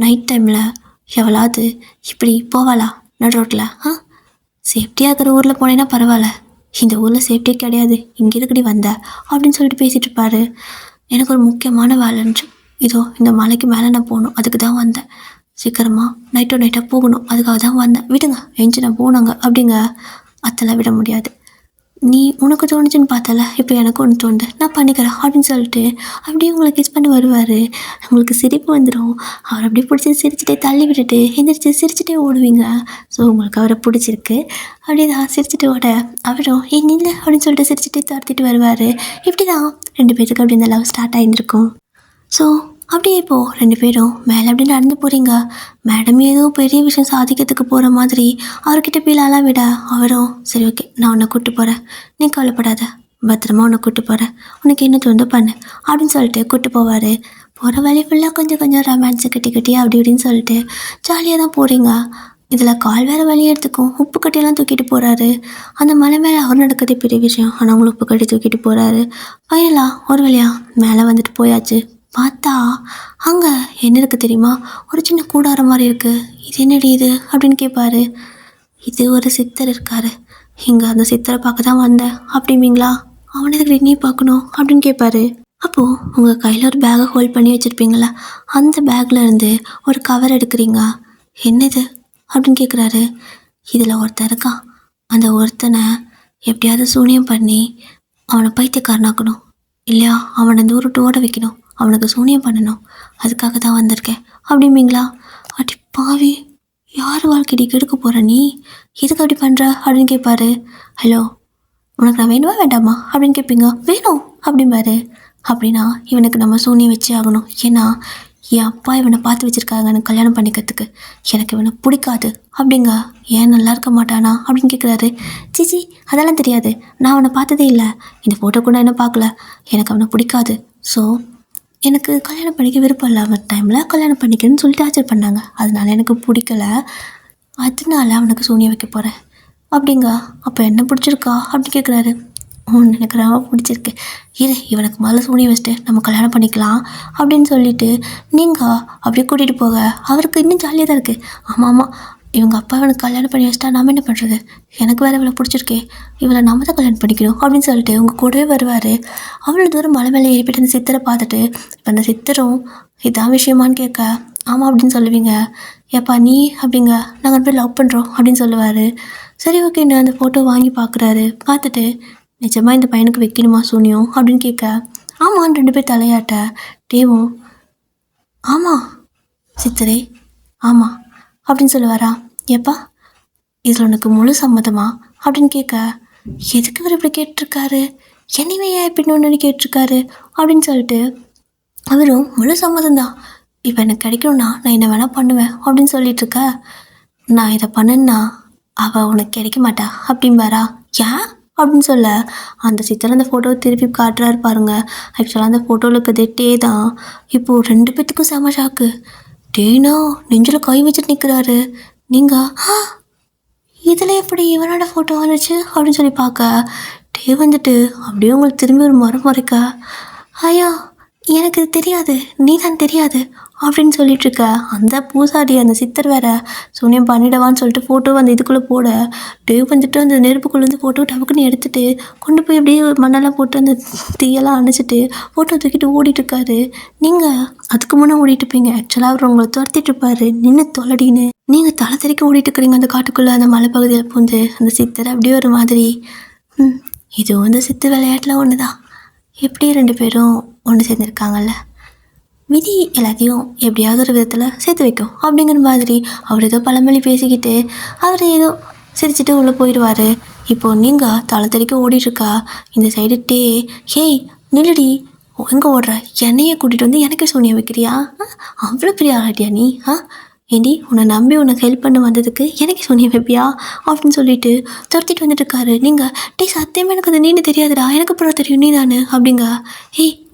நைட் டைமில் எவ்வளாவது இப்படி போவாளா நடு ரோட்டில்? சேஃப்டியாக இருக்கிற ஊரில் போனேன்னா பரவாயில்ல, இந்த ஊரில் சேஃப்டி கிடையாது, இங்கே இருக்கடி வந்த அப்படின்னு சொல்லிட்டு பேசிகிட்டு இருப்பாரு. எனக்கு ஒரு முக்கியமான வேலைன்று, இதோ இந்த மலைக்கு மேலே நான் போகணும், அதுக்கு தான் வந்தேன், சீக்கிரமாக நைட்டாக போகணும், அதுக்காக தான் வந்தேன், விடுங்க எஞ்சி நான் போனாங்க அப்படிங்க. அதெல்லாம் விட முடியாது, நீ உனக்கு தோணுச்சுன்னு பார்த்தால, இப்போ எனக்கு ஒன்று தோணுது, நான் பண்ணிக்கிறேன் அப்படின்னு சொல்லிட்டு அப்படியே உங்களை கிஸ் பண்ணி வருவார். உங்களுக்கு சிரிப்பு வந்துடும். அவர் அப்படியே பிடிச்சி சிரிச்சுட்டே தள்ளி விட்டுட்டு எந்திரிச்சு சிரிச்சுட்டே ஓடுவீங்க. ஸோ உங்களுக்கு அவரை பிடிச்சிருக்கு, அப்படியே தான் சிரிச்சுட்டு ஓட அவரும் ஏன் இல்லை அப்படின்னு சொல்லிட்டு சிரிச்சுட்டே துரத்திட்டு வருவார். இப்படி தான் 2 பேருக்கு அப்படி இந்த லவ் ஸ்டார்ட் ஆகியிருக்கும். ஸோ அப்படியே இப்போது 2 பேரும் மேலே அப்படி நடந்து போகிறீங்க. மேடம் ஏதோ பெரிய விஷயம் சாதிக்கிறதுக்கு போகிற மாதிரி அவர்கிட்ட பீலாலாம் விட அவரும் சரி ஓகே நான் உன்னை கூப்பிட்டு போகிறேன், நீ கவலைப்படாத, பத்திரமா உன்னை கூப்பிட்டு போகிறேன், உனக்கு என்ன தோணுதோ பண்ணு அப்படின்னு சொல்லிட்டு கூப்பிட்டு போவார். போகிற வழி ஃபுல்லாக கொஞ்சம் ரொமான்ஸை கட்டி அப்படி இப்படின்னு சொல்லிட்டு ஜாலியாக தான் போகிறீங்க. இதில் கால் வேறு வழி எடுத்துக்கும், உப்பு கட்டியெல்லாம் தூக்கிட்டு போகிறாரு. அந்த மலை மேலே அவர் நடக்கிறதே பெரிய விஷயம், ஆனால் அவங்களும் உப்பு கட்டி தூக்கிட்டு போகிறாரு. ஃபைனலாக ஒரு வழியாக மேலே வந்துட்டு போயாச்சு. பார்த்தா அங்கே என்ன இருக்குது தெரியுமா, ஒரு சின்ன கூடாரம் மாதிரி இருக்குது. இது என்னடி இது அப்படின்னு கேட்பாரு. இது ஒரு சித்தர் இருக்கார், இங்கே அந்த சித்தரை பார்க்க தான் வந்தேன் அப்படிம்பீங்களா. அவனை எதுக்கு நீ பார்க்கணும் அப்படின்னு கேட்பாரு. அப்போது உங்கள் கையில் ஒரு பேக்கை ஹோல்ட் பண்ணி வச்சுருப்பீங்களா, அந்த பேக்கில் இருந்து ஒரு கவர் எடுக்கிறீங்க. என்னது அப்படின்னு கேட்குறாரு. இதில் ஒருத்தன் இருக்கான், அந்த ஒருத்தனை எப்படியாவது சூனியம் பண்ணி அவனை பைத்தியக்காரனாக்கணும், இல்லையா அவனை இந்த ஊருட்டு ஓட வைக்கணும், அவனுக்கு சூனியம் பண்ணணும், அதுக்காக தான் வந்திருக்கேன் அப்படிம்பீங்களா. அடி பாவி, யார் வாழ்க்கைடி கெடுக்க போகிற நீ, எதுக்கு அப்படி பண்ணுற அப்படின்னு கேட்பாரு. ஹலோ, உனக்கு நான் வேணுமா வேண்டாமா அப்படின்னு கேட்பீங்க. வேணும் அப்படிம்பாரு. அப்படின்னா இவனுக்கு நம்ம சூனியம் வச்சே ஆகணும், ஏன்னா என் அப்பா இவனை பார்த்து வச்சுருக்காங்க எனக்கு கல்யாணம் பண்ணிக்கிறதுக்கு, எனக்கு இவனை பிடிக்காது அப்படிங்க. ஏன் நல்லா இருக்க மாட்டானா அப்படின்னு கேட்குறாரு. சிச்சி அதெல்லாம் தெரியாது, நான் அவனை பார்த்ததே இல்லை, இந்த ஃபோட்டோ கூட என்ன பார்க்கல, எனக்கு அவனை பிடிக்காது, ஸோ எனக்கு கல்யாணம் பண்ணிக்க விருப்பம் இல்லாமல் டைமில் கல்யாணம் பண்ணிக்கணும்னு சொல்லிட்டு ஆச்சர் பண்ணாங்க, அதனால எனக்கு பிடிக்கல, அதனால அவனுக்கு சூனியம் வைக்க போகிறேன் அப்படிங்க. அப்போ என்ன பிடிச்சிருக்கா அப்படின்னு கேட்குறாரு. எனக்கு ரொம்ப பிடிச்சிருக்கு, இவனுக்கு முதல்ல சூனியம் வச்சுட்டு நம்ம கல்யாணம் பண்ணிக்கலாம் அப்படின்னு சொல்லிட்டு நீங்கள் அப்படியே கூட்டிகிட்டு போக அவருக்கு இன்னும் ஜாலியாக தான் இருக்குது. ஆமாம், இவங்க அப்பா இவனுக்கு கல்யாணம் பண்ணி வச்சிட்டா நம்ம என்ன பண்ணுறது, எனக்கு வேறு இவளை பிடிச்சிருக்கே, இவளை நம்ம தான் கல்யாணம் பண்ணிக்கணும் அப்படின்னு சொல்லிட்டு உங்கள் கூடவே வருவார். அவ்வளோ தூரம் மலை மேலே ஏறிப்பிட்டு அந்த சித்தரை பார்த்துட்டு இப்போ அந்த சித்தரும் இதான் விஷயமானு கேட்க ஆமாம் அப்படின்னு சொல்லுவீங்க. ஏப்பா நீ அப்படிங்க, நாங்கள் போய் லவ் பண்ணுறோம் அப்படின்னு சொல்லுவார். சரி ஓகேன்னு அந்த ஃபோட்டோ வாங்கி பார்க்குறாரு. பார்த்துட்டு நிஜமாக இந்த பையனுக்கு வைக்கணுமா சூனியம் அப்படின்னு கேட்க ஆமான்னு 2 பேர் தலையாட்ட தேவும் ஆமாம் சித்தரே ஆமாம் அப்படின்னு சொல்லுவாரா. ஏப்பா இதில் உனக்கு முழு சம்மதமா அப்படின்னு கேட்க எதுக்கு இவர் இப்படி கேட்டிருக்காரு, என்னைவே ஏன் இப்படின்னு ஒன்று கேட்டிருக்காரு அப்படின்னு சொல்லிட்டு அவரும் முழு சம்மதம்தான், இப்போ எனக்கு கிடைக்கணும்னா நான் என்ன வேணால் பண்ணுவேன் அப்படின்னு சொல்லிட்டு இருக்க. நான் இதை பண்ணுன்னா அவள் உனக்கு கிடைக்க மாட்டா அப்படிம்பாரா. ஏன் அப்படின்னு சொல்ல அந்த சித்தர் அந்த ஃபோட்டோவை திருப்பி காட்டுறாரு பாருங்க. ஆக்சுவலாக அந்த ஃபோட்டோவில் இருக்கிறதே டே தான். இப்போது 2 பேத்துக்கும் செம ஷாக்கு. டேனா நெஞ்சில் கை வச்சுட்டு நிற்கிறாரு. நீங்கள் இதில் எப்படி இவனோட ஃபோட்டோ வந்துச்சு அப்படின்னு சொல்லி பார்க்க டே வந்துட்டு அப்படியே உங்களுக்கு திரும்பி ஒரு முறைக்க ஐயா எனக்கு இது தெரியாது, நீ தான் தெரியாது அப்படின்னு சொல்லிட்டு இருக்க அந்த பூசாரி அந்த சித்தர் வேற சூனியம் பண்ணிடவான்னு சொல்லிட்டு ஃபோட்டோ அந்த இதுக்குள்ளே போட டேவ் வந்துட்டு அந்த நெருப்புக்குள்ளேருந்து ஃபோட்டோ டவுக்குன்னு எடுத்துட்டு கொண்டு போய் அப்படியே மண்ணெல்லாம் போட்டு அந்த தீயெல்லாம் அணைச்சிட்டு ஃபோட்டோ தூக்கிட்டு ஓடிட்டு இருக்காரு. நீங்கள் அதுக்கு முன்னே ஓடிட்டு இருப்பீங்க. ஆக்சுவலாக அவர் உங்களை துரத்திட்டு இருப்பாரு, நின்று தொலைடின்னு. நீங்கள் தலை தெறிக்க ஓடிட்டு இருக்கிறீங்க அந்த காட்டுக்குள்ளே அந்த மலைப்பகுதியில் பூந்து. அந்த சித்தர் அப்படியே ஒரு மாதிரி இதுவும் அந்த சித்து விளையாட்டில் ஒன்று தான். எப்படி 2 பேரும் ஒன்று சேர்ந்துருக்காங்கல்ல, விதி எல்லாத்தையும் எப்படியாவது ஒரு விதத்தில் சேர்த்து வைக்கும் அப்படிங்கிற மாதிரி அவர் ஏதோ பழமொழி பேசிக்கிட்டு அவர் ஏதோ சிரிச்சுட்டு உள்ளே போயிடுவார். இப்போது நீங்கள் தலை தெறிக்க ஓடிட்டுருக்கா இந்த சைடு ஹேய் நில்லடி, எங்கே ஓடுற, என்னையே கூட்டிகிட்டு வந்து எனக்கு சூனியம் வைக்கிறியா? அவ்வளோ பெரிய ஆளாட்டியா நீ? ஏண்டி உன்னை நம்பி உனக்கு ஹெல்ப் பண்ண வந்ததுக்கு எனக்கு சூனியம் வைப்பியா அப்படின்னு சொல்லிட்டு துரத்திட்டு வந்துட்டுருக்காரு. நீங்கள் சத்தியமாக எனக்கு அது நீனு தெரியாதுடா, எனக்கு அப்புறம் தெரியும் நீ தானே அப்படிங்க.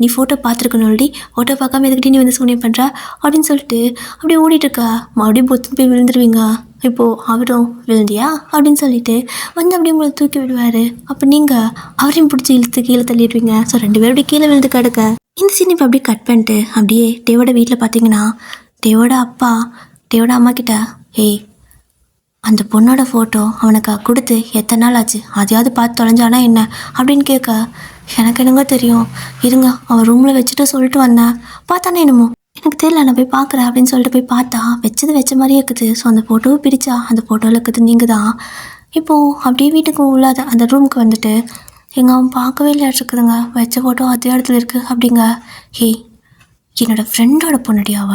நீ ஃபோட்டோ பார்த்துருக்கணும்டி, ஃபோட்டோ பார்க்காம எதுக்கிட்டே நீ வந்து சூனியம் பண்ணுற அப்படின்னு சொல்லிட்டு அப்படியே ஓடிட்டுருக்கா. மறுபடியும் பொத்து போய் விழுந்துருவீங்க. இப்போது அவரும் விழுந்தியா அப்படின்னு சொல்லிட்டு வந்து அப்படியே உங்களை தூக்கி விடுவார். அப்போ நீங்கள் அவரையும் பிடிச்சி இழுத்து கீழே தள்ளிடுவீங்க. ஸோ 2 பேரும் அப்படியே கீழே விழுந்து கிடக்க இந்த சீன் இப்போ அப்படியே கட் பண்ணிட்டு அப்படியே டேவோட வீட்டில் பார்த்தீங்கன்னா டேவோட அப்பா டேவோட அம்மா கிட்ட அந்த பொண்ணோட ஃபோட்டோ அவனுக்கு கொடுத்து எத்தனை நாள் ஆச்சு, அதையாவது பார்த்து தொலைஞ்சானா என்ன அப்படின்னு கேட்க எனக்கு என்னங்க தெரியும், இருங்க அவன் ரூமில் வச்சுட்டு சொல்லிட்டு வந்தேன், பார்த்தானே என்னமோ எனக்கு தெரியல, நான் போய் பார்க்குறேன் அப்படின்னு சொல்லிட்டு போய் பார்த்தா வச்ச மாதிரியே இருக்குது. ஸோ அந்த ஃபோட்டோவை பிரித்தா அந்த ஃபோட்டோவில் இருக்குது நீங்கள் தான். இப்போது அப்படியே வீட்டுக்கு உள்ளாத அந்த ரூமுக்கு வந்துட்டு அவன் பார்க்கவே இல்லையாட்டுருக்குதுங்க, வச்ச ஃபோட்டோ அதே இடத்துல இருக்குது அப்படிங்க. என்னோடய ஃப்ரெண்டோட பொண்ணுடியாவ,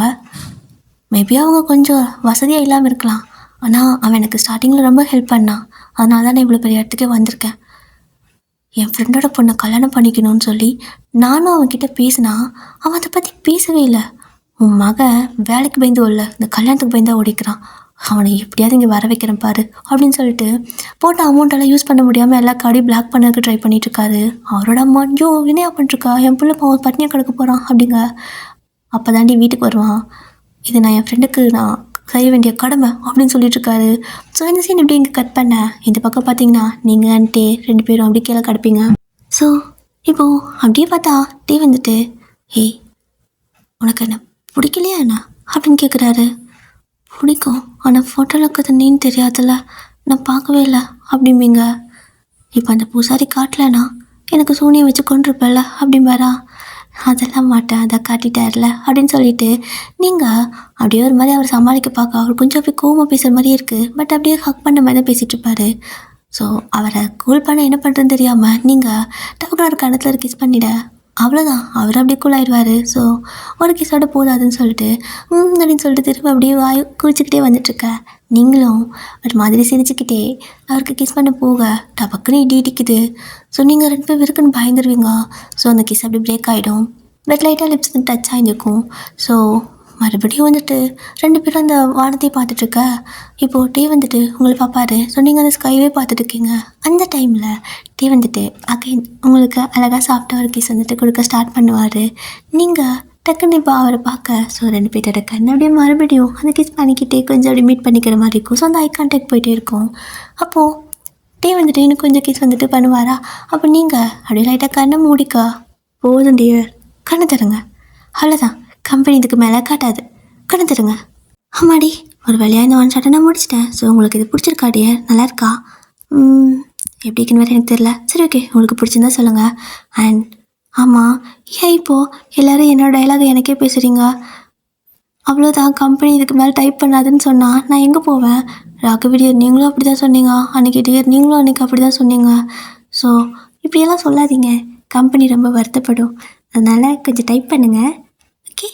மேபி அவங்க கொஞ்சம் வசதியாக இல்லாமல் இருக்கலாம், ஆனால் அவன் எனக்கு ஸ்டார்டிங்கில் ரொம்ப ஹெல்ப் பண்ணான், அதனால தான் நான் இவ்வளோ பெரிய இடத்துக்கே வந்திருக்கேன். என் ஃப்ரெண்டோட பொண்ணை கல்யாணம் பண்ணிக்கணும்னு சொல்லி நானும் அவன்கிட்ட பேசினா அவன் அதை பற்றி பேசவே இல்லை. உன் மகன் வேலைக்கு பயந்து இல்லை, இந்த கல்யாணத்துக்கு பயந்தா ஓடிக்கிறான், அவனை எப்படியாவது இங்கே வர வைக்கிறேன் பாரு அப்படின்னு சொல்லிட்டு போட்ட அமௌண்ட்டெல்லாம் யூஸ் பண்ண முடியாமல் எல்லா கார்டையும் பிளாக் பண்ணதுக்கு ட்ரை பண்ணிட்டுருக்காரு. அவரோட அம்மா வினையா பண்ணிட்டுருக்கா, என் பிள்ளை அவன் பட்னியாக கிடக்க போகிறான் அப்படிங்க. அப்போ தாண்டி வீட்டுக்கு வருவான், இது நான் என் ஃப்ரெண்டுக்கு நான் செய்ய வேண்டிய கடமை அப்படின்னு சொல்லிட்டுருக்காரு. ஸோ இந்த சீன் இப்படி இங்கே கட் பண்ண இந்த பக்கம் பார்த்தீங்கன்னா நீங்கள் அன்ட்டே 2 பேரும் அப்படி கீழே கிடப்பீங்க. ஸோ இப்போது அப்படியே பார்த்தா வந்துட்டு உனக்கு என்ன பிடிக்கலையா என்ன அப்படின்னு கேட்குறாரு. பிடிக்கும், ஆனால் ஃபோட்டோவில் இருக்கிறது நீன்னு தெரியாதுல்ல, நான் பார்க்கவே இல்லை அப்படிம்பீங்க. இப்போ அந்த பூசாரி காட்டலனா எனக்கு சூனியம் வச்சு கொண்டிருப்பேல்ல அப்படிம்பாரா. அதெல்லாம் மாட்டேன், அதை காட்டிட்டார்ல அப்படின்னு சொல்லிட்டு நீங்கள் அப்படியே ஒரு மாதிரி அவர் சமாளிக்க பார்க்க அவர் கொஞ்சம் அப்படியே கோவமாக பேசுகிற மாதிரியே இருக்குது. பட் அப்படியே ஹக் பண்ண மாதிரி தான் பேசிகிட்டு இருப்பார். ஸோ அவரை கூல் பண்ண என்ன பண்ணுறதுன்னு தெரியாமல் நீங்கள் டக்குனு ஒரு கணத்தில் கிஸ் பண்ணிட, அவ்வளோதான், அவர் அப்படியே கூல் ஆயிடுவார். ஸோ ஒரு கிஸோட போதாதுன்னு சொல்லிட்டு அப்படின்னு சொல்லிட்டு திரும்ப அப்படியே வாய் குளிச்சுக்கிட்டே வந்துட்டுருக்க. நீங்களும் ஒரு மாதிரி சிரிச்சுக்கிட்டே அவருக்கு கிஸ் பண்ண போக டபக்குன்னு இடிக்குது. ஸோ நீங்கள் 2 பேர் இருக்குன்னு பயந்துருவீங்க. ஸோ அந்த கிஸ் அப்படி பிரேக் ஆகிடும். பட் லைட்டாக லிப்ஸ் வந்து டச் ஆகிருக்கும். ஸோ மறுபடியும் வந்துட்டு 2 பேரும் அந்த வானத்தையும் பார்த்துட்ருக்க. இப்போது வந்துட்டு உங்களை பார்ப்பாரு. ஸோ நீங்கள் அந்த ஸ்கைவே பார்த்துட்ருக்கீங்க. அந்த டைமில் வந்துட்டு அகைன் உங்களுக்கு அழகாக சாஃப்டாக ஒரு கிஸ் வந்துட்டு கொடுக்க ஸ்டார்ட் பண்ணுவார். நீங்கள் டக்குன்னு இப்போ அவரை பார்க்க ஸோ 2 பேர்த்தோட கண் அப்படியே மறுபடியும் அந்த கிஸ் பண்ணிக்கிட்டே கொஞ்சம் அப்படி மீட் பண்ணிக்கிற மாதிரி இருக்கும். ஸோ அந்த ஐ கான்டாக்ட் போயிட்டே இருக்கும். அப்போது வந்துட்டு இன்னும் கொஞ்சம் கிஸ் வந்துட்டு பண்ணுவாரா. அப்போ நீங்கள் அப்படியே லைட்டாக கண்ணை மூடிக்கா, போதும் டியர், கண்ணை தருங்க, அவ்வளோதான், கம்பெனி இதுக்கு மேலே காட்டாது, கண்ணை தருங்க. ஆமாடி, ஒரு வழியாக இந்த 1 ஷாட்டை நான் முடிச்சிட்டேன். ஸோ உங்களுக்கு இது பிடிச்சிருக்கா டியர், நல்லா இருக்கா? எப்படிக்குன்னு வேறு எனக்கு தெரியல. சரி ஓகே, உங்களுக்கு பிடிச்சிருந்தா சொல்லுங்கள். அண்ட் ஆமாம், ஏன் இப்போது எல்லோரும் என்னோடய டைலாக் எனக்கே பேசுகிறீங்க? அவ்வளோதான், கம்பெனி இதுக்கு மேலே டைப் பண்ணாதுன்னு சொன்னால் நான் எங்கே போவேன்? ராகவிடியர் நீங்களும் அப்படி தான் சொன்னீங்க, அன்றைக்கி டியர் நீங்களும் அன்றைக்கி அப்படி தான் சொன்னீங்க. ஸோ இப்படியெல்லாம் சொல்லாதீங்க, கம்பெனி ரொம்ப வருத்தப்படும், அதனால் கொஞ்சம் டைப் பண்ணுங்கள். ஓகே,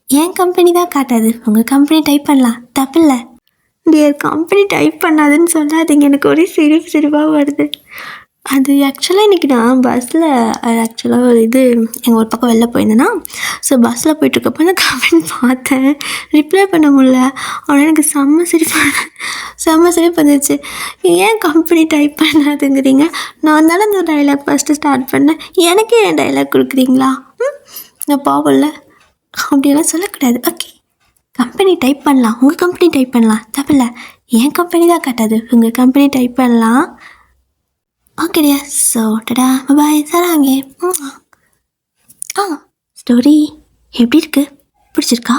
என் கம்பெனி தான் காட்டாது, உங்கள் கம்பெனி டைப் பண்ணலாம், தப்பில்லை. டியர் கம்பெனி டைப் பண்ணாதுன்னு சொல்லாதீங்க, எனக்கு ஒரே சிரிப்பாக வருது. அது ஆக்சுவலாக இன்றைக்கி நான் பஸ்ஸில் ஆக்சுவலாக ஒரு எங்கள் ஒரு பக்கம் வெளில போயிருந்தேன்னா, ஸோ பஸ்ஸில் போயிட்டுருக்கப்போ அந்த கமெண்ட் பார்த்தேன், ரிப்ளை பண்ண முடியல. ஆனால் எனக்கு செம்ம சிரிப்பு வந்துச்சு. ஏன் கம்பெனி டைப் பண்ணாதுங்கிறீங்க? நான் தானே அந்த டைலாக் ஃபஸ்ட்டு ஸ்டார்ட் பண்ணேன், எனக்கே ஏன் டைலாக் கொடுக்குறீங்களா? நான் பாவம்ல, அப்படியெல்லாம் சொல்லக்கூடாது. ஓகே, கம்பெனி டைப் பண்ணலாம், உங்கள் கம்பெனி டைப் பண்ணலாம், தப்பில்லை. என் கம்பெனி தான் காட்டாது, உங்கள் கம்பெனி டைப் பண்ணலாம். ஓகே டியர், ஸோ டடா பாய் தராங்க. ஸ்டோரி எப்படி இருக்குது, பிடிச்சிருக்கா?